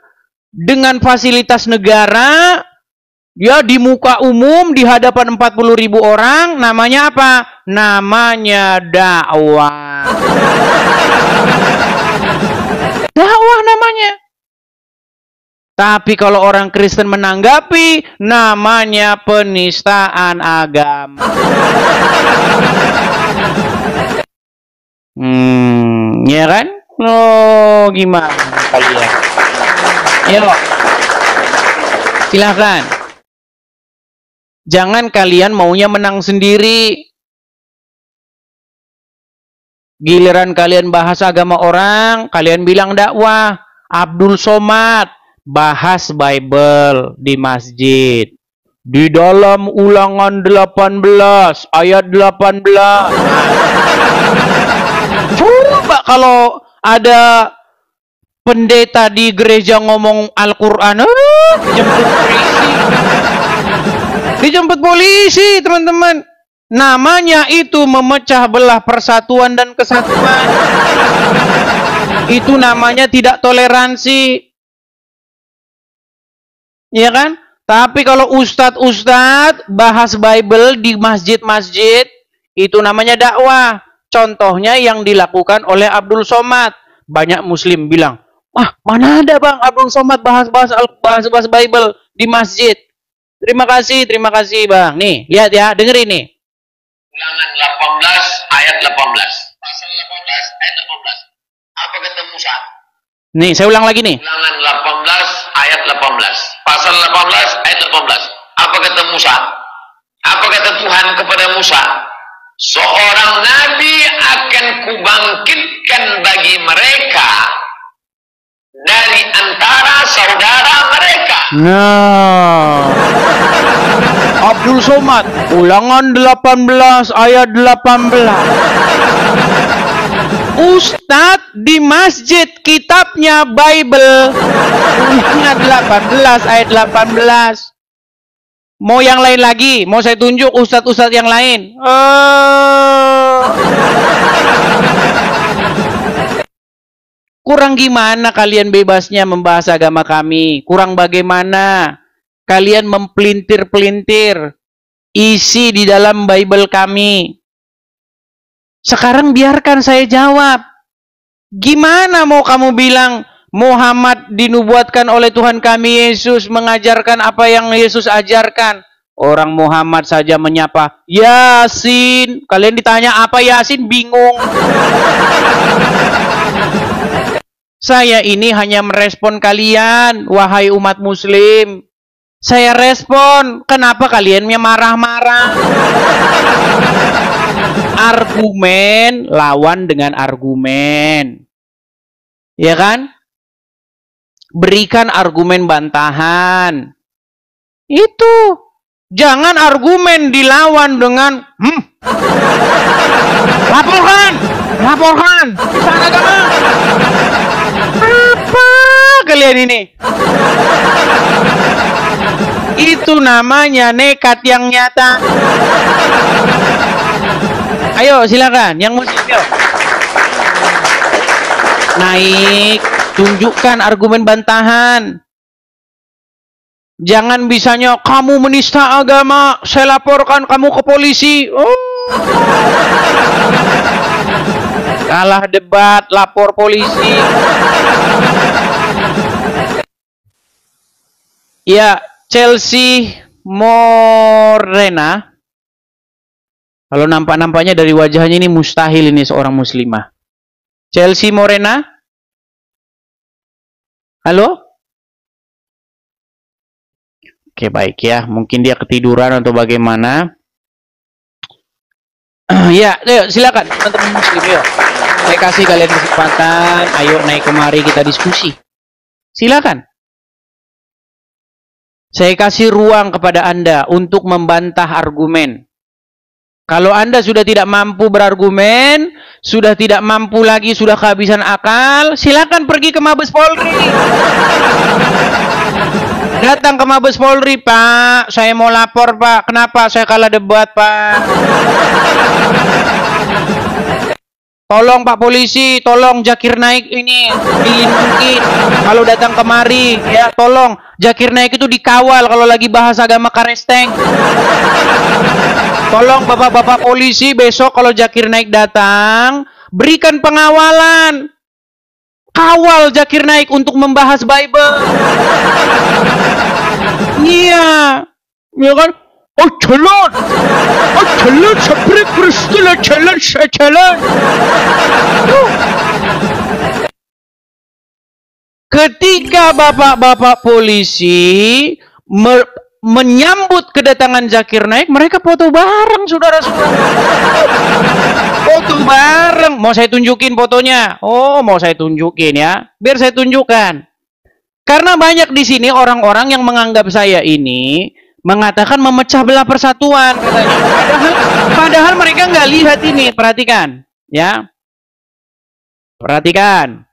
dengan fasilitas negara, ya di muka umum di hadapan 40.000 orang, namanya apa? Namanya dakwah. Dakwah namanya. Tapi kalau orang Kristen menanggapi, namanya penistaan agama. Ya kan? Oh, gimana kalian? Ayo, silahkan. Jangan kalian maunya menang sendiri. Giliran kalian bahas agama orang, kalian bilang dakwah. Abdul Somad bahas Bible di masjid. Di dalam Ulangan 18 ayat 18. Coba kalau ada pendeta di gereja ngomong Al-Quran, dijemput polisi. Dijemput polisi, teman-teman. Namanya itu memecah belah persatuan dan kesatuan. Itu namanya tidak toleransi. Ya kan? Tapi kalau ustadz-ustadz bahas Bible di masjid-masjid, itu namanya dakwah. Contohnya yang dilakukan oleh Abdul Somad. Banyak muslim bilang, wah, mana ada Bang Abdul Somad bahas Bible di masjid. Terima kasih Bang. Nih, lihat ya, dengerin nih. Ulangan 18 ayat 18. Pasal 18 ayat 18. Apa kata Musa? Nih, saya ulang lagi nih. Ulangan 18 ayat 18. Pasal 18 ayat 18. Apa kata Musa? Apa kata Tuhan kepada Musa? Seorang nabi akan kubangkitkan bagi mereka dari antara saudara mereka. Nah, Abdul Somad, Ulangan 18 ayat 18. Ustadz di masjid, kitabnya Bible, Ulangan 18 ayat 18. Mau yang lain lagi? Mau saya tunjuk ustadz-ustadz yang lain? Kurang gimana kalian bebasnya membahas agama kami? Kurang bagaimana kalian mempelintir-pelintir isi di dalam Bible kami? Sekarang biarkan saya jawab. Gimana mau kamu bilang Muhammad dinubuatkan oleh Tuhan kami Yesus, mengajarkan apa yang Yesus ajarkan? Orang Muhammad saja menyapa Yasin. Kalian ditanya apa Yasin, bingung. Saya ini hanya merespon kalian, wahai umat muslim. Saya respon, kenapa kaliannya marah-marah? Argumen lawan dengan argumen. Ya kan? Berikan argumen bantahan. Itu. Jangan argumen dilawan dengan laporkan. Laporkan. Penistaan agama. Apa kalian ini? Itu namanya nekat yang nyata. Ayo silakan, yang muslim yuk. Naik, tunjukkan argumen bantahan. Jangan bisanya kamu menista agama, saya laporkan kamu ke polisi. Oh. Kalah debat, lapor polisi. Ya, Chelsea Morena. Kalau nampak-nampaknya dari wajahnya ini mustahil ini seorang muslimah. Chelsea Morena? Halo? Oke, baik ya. Mungkin dia ketiduran atau bagaimana. Ya, ayo silakan teman-teman muslim yuk. Saya kasih kalian kesempatan. Ayo naik kemari kita diskusi. Silakan. Saya kasih ruang kepada Anda untuk membantah argumen. Kalau Anda sudah tidak mampu berargumen, sudah tidak mampu lagi, sudah kehabisan akal, silakan pergi ke Mabes Polri. Datang ke Mabes Polri, Pak. Saya mau lapor, Pak. Kenapa saya kalah debat, Pak? Tolong Pak Polisi, tolong Zakir Naik ini dilindungi. Kalau datang kemari, ya tolong Zakir Naik itu dikawal kalau lagi bahas agama Karesteng. Tolong Bapak-bapak polisi besok kalau Zakir Naik datang, berikan pengawalan. Kawal Zakir Naik untuk membahas Bible. Iya. Ya kan? Oh jalan. Oh jalan seperti Kristus jalan saya jalan. Ketika bapak-bapak polisi menyambut kedatangan Zakir Naik, mereka foto bareng, saudara-saudara. Foto bareng. Mau saya tunjukin fotonya? Oh, mau saya tunjukin ya. Biar saya tunjukkan. Karena banyak di sini orang-orang yang menganggap saya ini mengatakan memecah belah persatuan katanya. Padahal mereka nggak lihat ini. Perhatikan, ya. Perhatikan.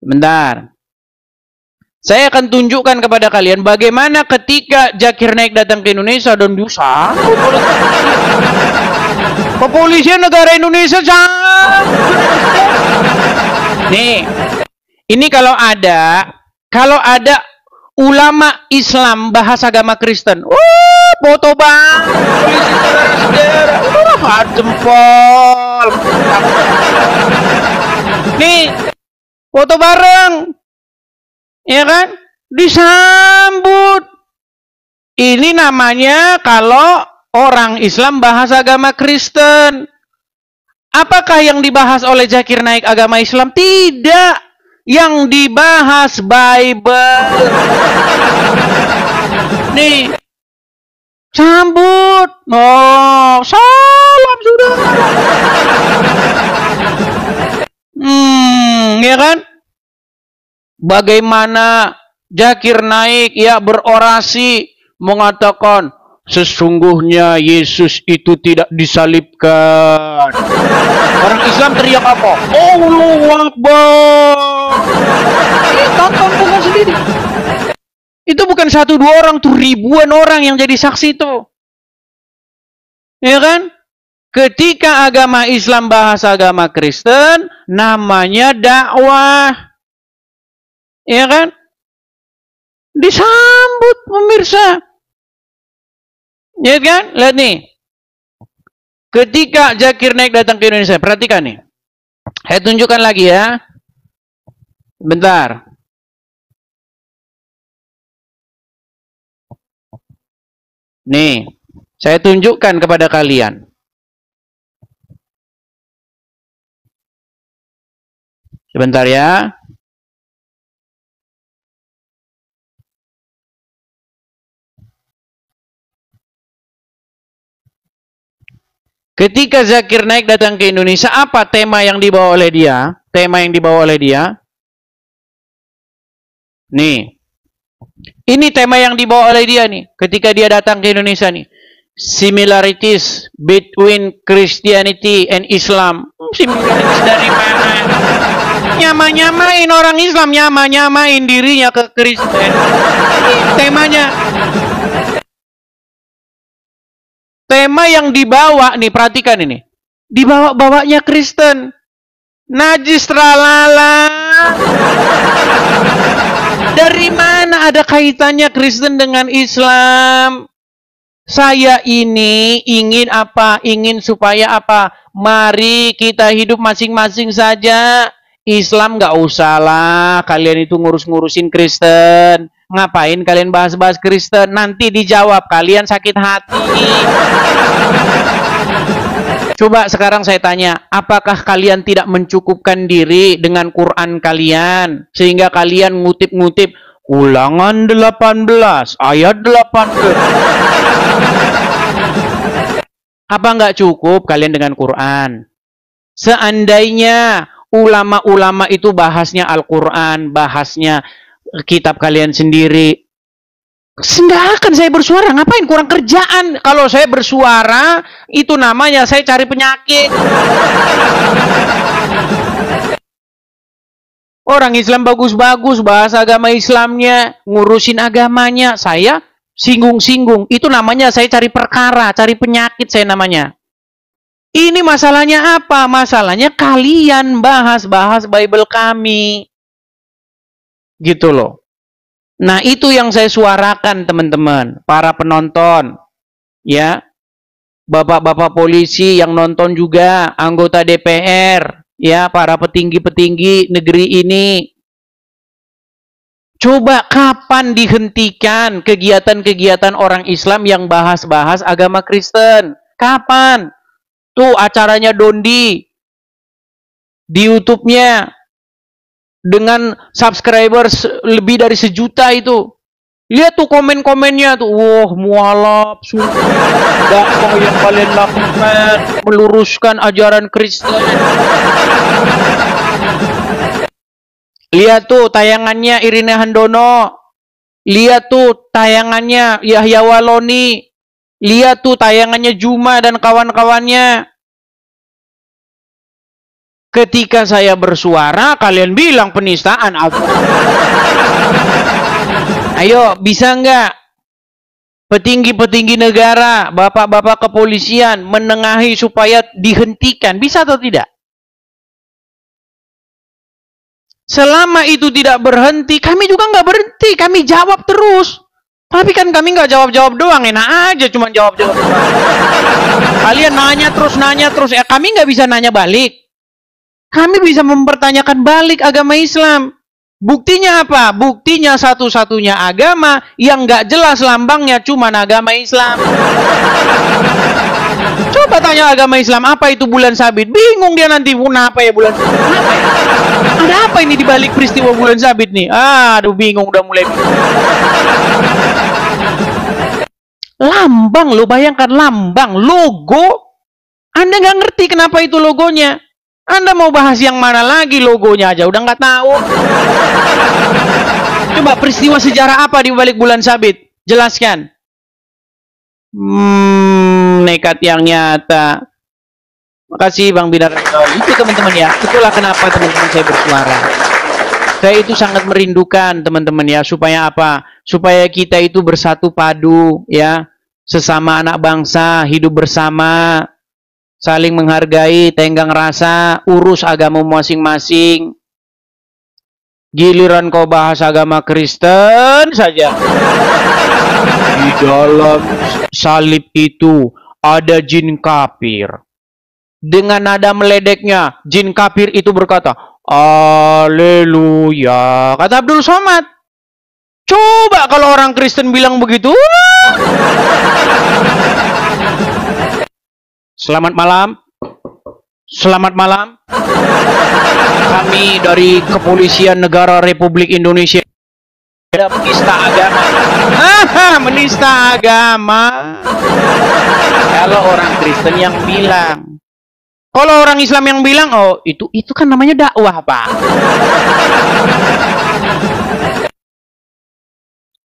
Bentar. Saya akan tunjukkan kepada kalian bagaimana ketika Zakir Naik datang ke Indonesia dan diusah. Kepolisian negara Indonesia nih, ini kalau ada ulama Islam bahas agama Kristen, foto bang, polisi saudara-saudara, rapat jempol. Nih, foto bareng. Ya kan? Disambut. Ini namanya kalau orang Islam bahas agama Kristen. Apakah yang dibahas oleh Zakir Naik agama Islam? Tidak. Yang dibahas Bible. Nih. Sambut. Oh, salam saudara. Ya kan? Bagaimana Zakir Naik ya berorasi mengatakan sesungguhnya Yesus itu tidak disalibkan. Orang Islam teriak apa? Allahu Akbar. Tonton dengan sendiri. Itu bukan 1-2 orang, tuh ribuan orang yang jadi saksi itu. Ya kan? Ketika agama Islam bahas agama Kristen, namanya dakwah. Ya kan? Disambut pemirsa. Ya kan? Lihat nih. Ketika Zakir Naik datang ke Indonesia, perhatikan nih. Saya tunjukkan lagi ya. Bentar. Nih, saya tunjukkan kepada kalian. Sebentar ya. Ketika Zakir Naik datang ke Indonesia, apa tema yang dibawa oleh dia? Tema yang dibawa oleh dia. Nih. Ini tema yang dibawa oleh dia nih. Ketika dia datang ke Indonesia nih. Similarities between Christianity and Islam. Similarities dari mana? Nyama-nyamain orang Islam. Nyama-nyamain dirinya ke Kristen. Temanya. Tema yang dibawa nih, perhatikan ini. Dibawa-bawanya Kristen. Najis tralala. Dari mana ada kaitannya Kristen dengan Islam? Saya ini ingin apa? Ingin supaya apa? Mari kita hidup masing-masing saja. Islam nggak usah lah. Kalian itu ngurus-ngurusin Kristen. Ngapain kalian bahas-bahas Kristen? Nanti dijawab, kalian sakit hati. Coba sekarang saya tanya, apakah kalian tidak mencukupkan diri dengan Quran kalian? Sehingga kalian ngutip-ngutip Ulangan 18, ayat 18. Apa nggak cukup kalian dengan Quran? Seandainya ulama-ulama itu bahasnya Al-Quran, bahasnya kitab kalian sendiri, nggak akan saya bersuara. Ngapain? Kurang kerjaan. Kalau saya bersuara, itu namanya saya cari penyakit. Orang Islam bagus-bagus, bahasa agama Islamnya, ngurusin agamanya, saya singgung-singgung. Itu namanya saya cari perkara, cari penyakit saya namanya. Ini masalahnya apa? Masalahnya kalian bahas-bahas Bible kami. Gitu loh. Nah, itu yang saya suarakan, teman-teman, para penonton, ya, bapak-bapak polisi yang nonton juga, anggota DPR, ya, para petinggi-petinggi negeri ini. Coba kapan dihentikan kegiatan-kegiatan orang Islam yang bahas-bahas agama Kristen? Kapan? Tuh acaranya Dondi di YouTube-nya. Dengan subscribers lebih dari 1 juta itu. Lihat tuh komen-komennya tuh. Wah, mualaf, dakwah yang kalian lakukan meluruskan ajaran Kristen. Lihat tuh tayangannya Irina Handono. Lihat tuh tayangannya Yahya Waloni. Lihat tuh tayangannya Juma dan kawan-kawannya. Ketika saya bersuara, kalian bilang penistaan. Ayo, bisa nggak petinggi-petinggi negara, bapak-bapak kepolisian menengahi supaya dihentikan? Bisa atau tidak? Selama itu tidak berhenti, kami juga nggak berhenti. Kami jawab terus. Tapi kan kami nggak jawab-jawab doang. Enak aja cuma jawab-jawab doang. Kalian nanya terus. Kami nggak bisa nanya balik. Kami bisa mempertanyakan balik agama Islam. Buktinya apa? Buktinya satu-satunya agama yang nggak jelas lambangnya cuma agama Islam. Coba tanya agama Islam, apa itu bulan sabit? Bingung dia nanti, apa ya bulan sabit? Apa ya? Ada apa ini di balik peristiwa bulan sabit nih? Aduh, bingung, udah mulai bingung. Lambang, lo bayangkan lambang, logo. Anda nggak ngerti kenapa itu logonya. Anda mau bahas yang mana lagi, logonya aja udah nggak tahu. Coba peristiwa sejarah apa di balik bulan sabit? Jelaskan. Nekat yang nyata. Makasih Bang Binar. Itu teman-teman ya. Itulah kenapa teman-teman saya bersuara. Saya itu sangat merindukan teman-teman ya. Supaya apa? Supaya kita itu bersatu padu ya. Sesama anak bangsa, hidup bersama. saling menghargai, tenggang rasa, urus agama masing-masing. Giliran kau bahas agama Kristen saja. Di dalam salib itu ada jin kafir. Dengan nada meledeknya, jin kafir itu berkata, Haleluya. Kata Abdul Somad. Coba kalau orang Kristen bilang begitu. Selamat malam. Selamat malam. Kami dari Kepolisian Negara Republik Indonesia. Ada menista agama. Menista agama. Kalau orang Kristen yang bilang. Kalau orang Islam yang bilang, oh itu kan namanya dakwah, Pak.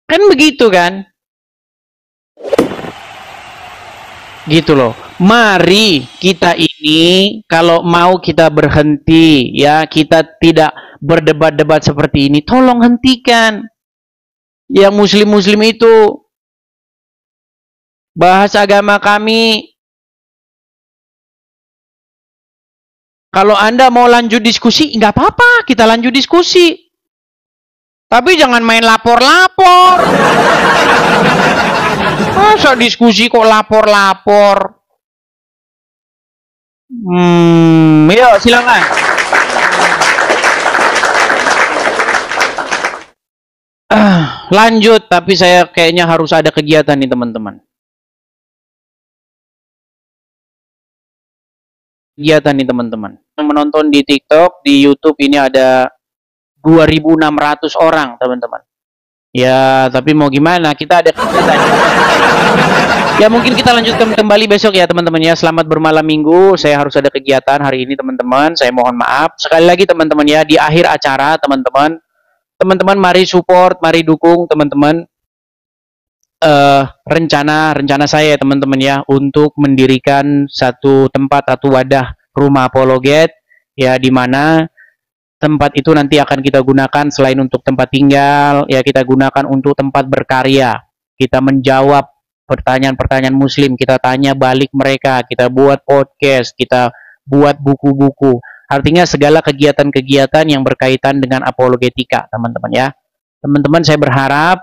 Kan begitu kan? Gitu loh. Mari kita ini kalau mau kita berhenti ya, kita tidak berdebat-debat seperti ini, tolong hentikan. Yang muslim-muslim itu bahas agama kami. Kalau Anda mau lanjut diskusi, nggak apa-apa, kita lanjut diskusi. Tapi jangan main lapor-lapor. Masa diskusi kok lapor-lapor? Yuk silakan. Lanjut, tapi saya kayaknya harus ada kegiatan nih teman-teman. Kegiatan nih teman-teman. Menonton di TikTok, di YouTube ini ada 2.600 orang teman-teman. Ya, tapi mau gimana? Kita ada kegiatan. Ya, mungkin kita lanjutkan kembali besok ya teman-teman ya. Selamat bermalam minggu. Saya harus ada kegiatan hari ini teman-teman. Saya mohon maaf. Sekali lagi teman-teman ya, di akhir acara teman-teman. Teman-teman mari support, mari dukung teman-teman. Rencana saya teman-teman ya, untuk mendirikan satu tempat atau wadah rumah apologet ya, di mana tempat itu nanti akan kita gunakan selain untuk tempat tinggal, ya kita gunakan untuk tempat berkarya. Kita menjawab pertanyaan-pertanyaan muslim, kita tanya balik mereka, kita buat podcast, kita buat buku-buku. Artinya segala kegiatan-kegiatan yang berkaitan dengan apologetika, teman-teman ya. Teman-teman, saya berharap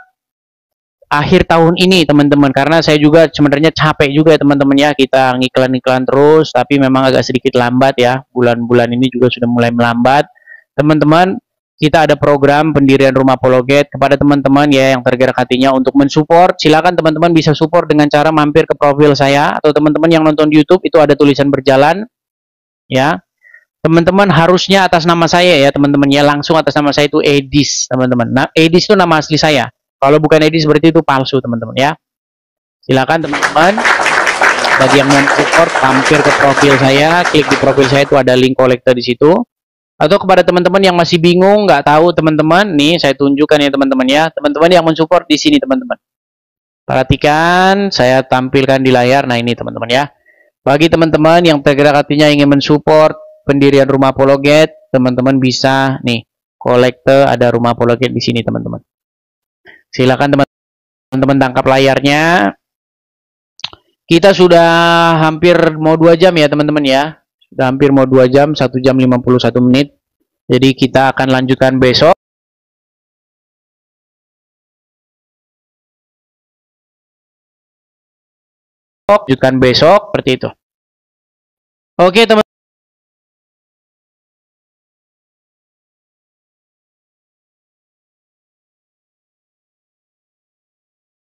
akhir tahun ini, teman-teman, karena saya juga sebenarnya capek juga ya teman-teman ya, kita ngiklan-iklan terus, tapi memang agak sedikit lambat ya. Bulan-bulan ini juga sudah mulai melambat. Teman-teman, kita ada program pendirian rumah apologet. Kepada teman-teman ya yang tergerak hatinya untuk mensupport, silakan teman-teman bisa support dengan cara mampir ke profil saya, atau teman-teman yang nonton di YouTube itu ada tulisan berjalan ya. Teman-teman harusnya atas nama saya ya teman-teman ya, langsung atas nama saya itu Edis teman-teman. Nah, Edis itu nama asli saya. Kalau bukan Edis berarti itu palsu teman-teman ya. Silakan teman-teman, bagi yang mau support mampir ke profil saya, klik di profil saya itu ada link kolektor di situ. Atau kepada teman-teman yang masih bingung, nggak tahu teman-teman, nih saya tunjukkan ya teman-teman ya. Teman-teman yang mensupport di sini teman-teman. Perhatikan, saya tampilkan di layar. Nah ini teman-teman ya. Bagi teman-teman yang tergerak hatinya ingin mensupport pendirian rumah apologet, teman-teman bisa nih, kolektor ada rumah apologet di sini teman-teman. Silakan teman-teman tangkap layarnya. Kita sudah hampir mau 2 jam ya teman-teman ya. Sudah hampir mau 2 jam, 1 jam 51 menit. Jadi kita akan lanjutkan besok. Lanjutkan besok seperti itu. Oke teman-teman.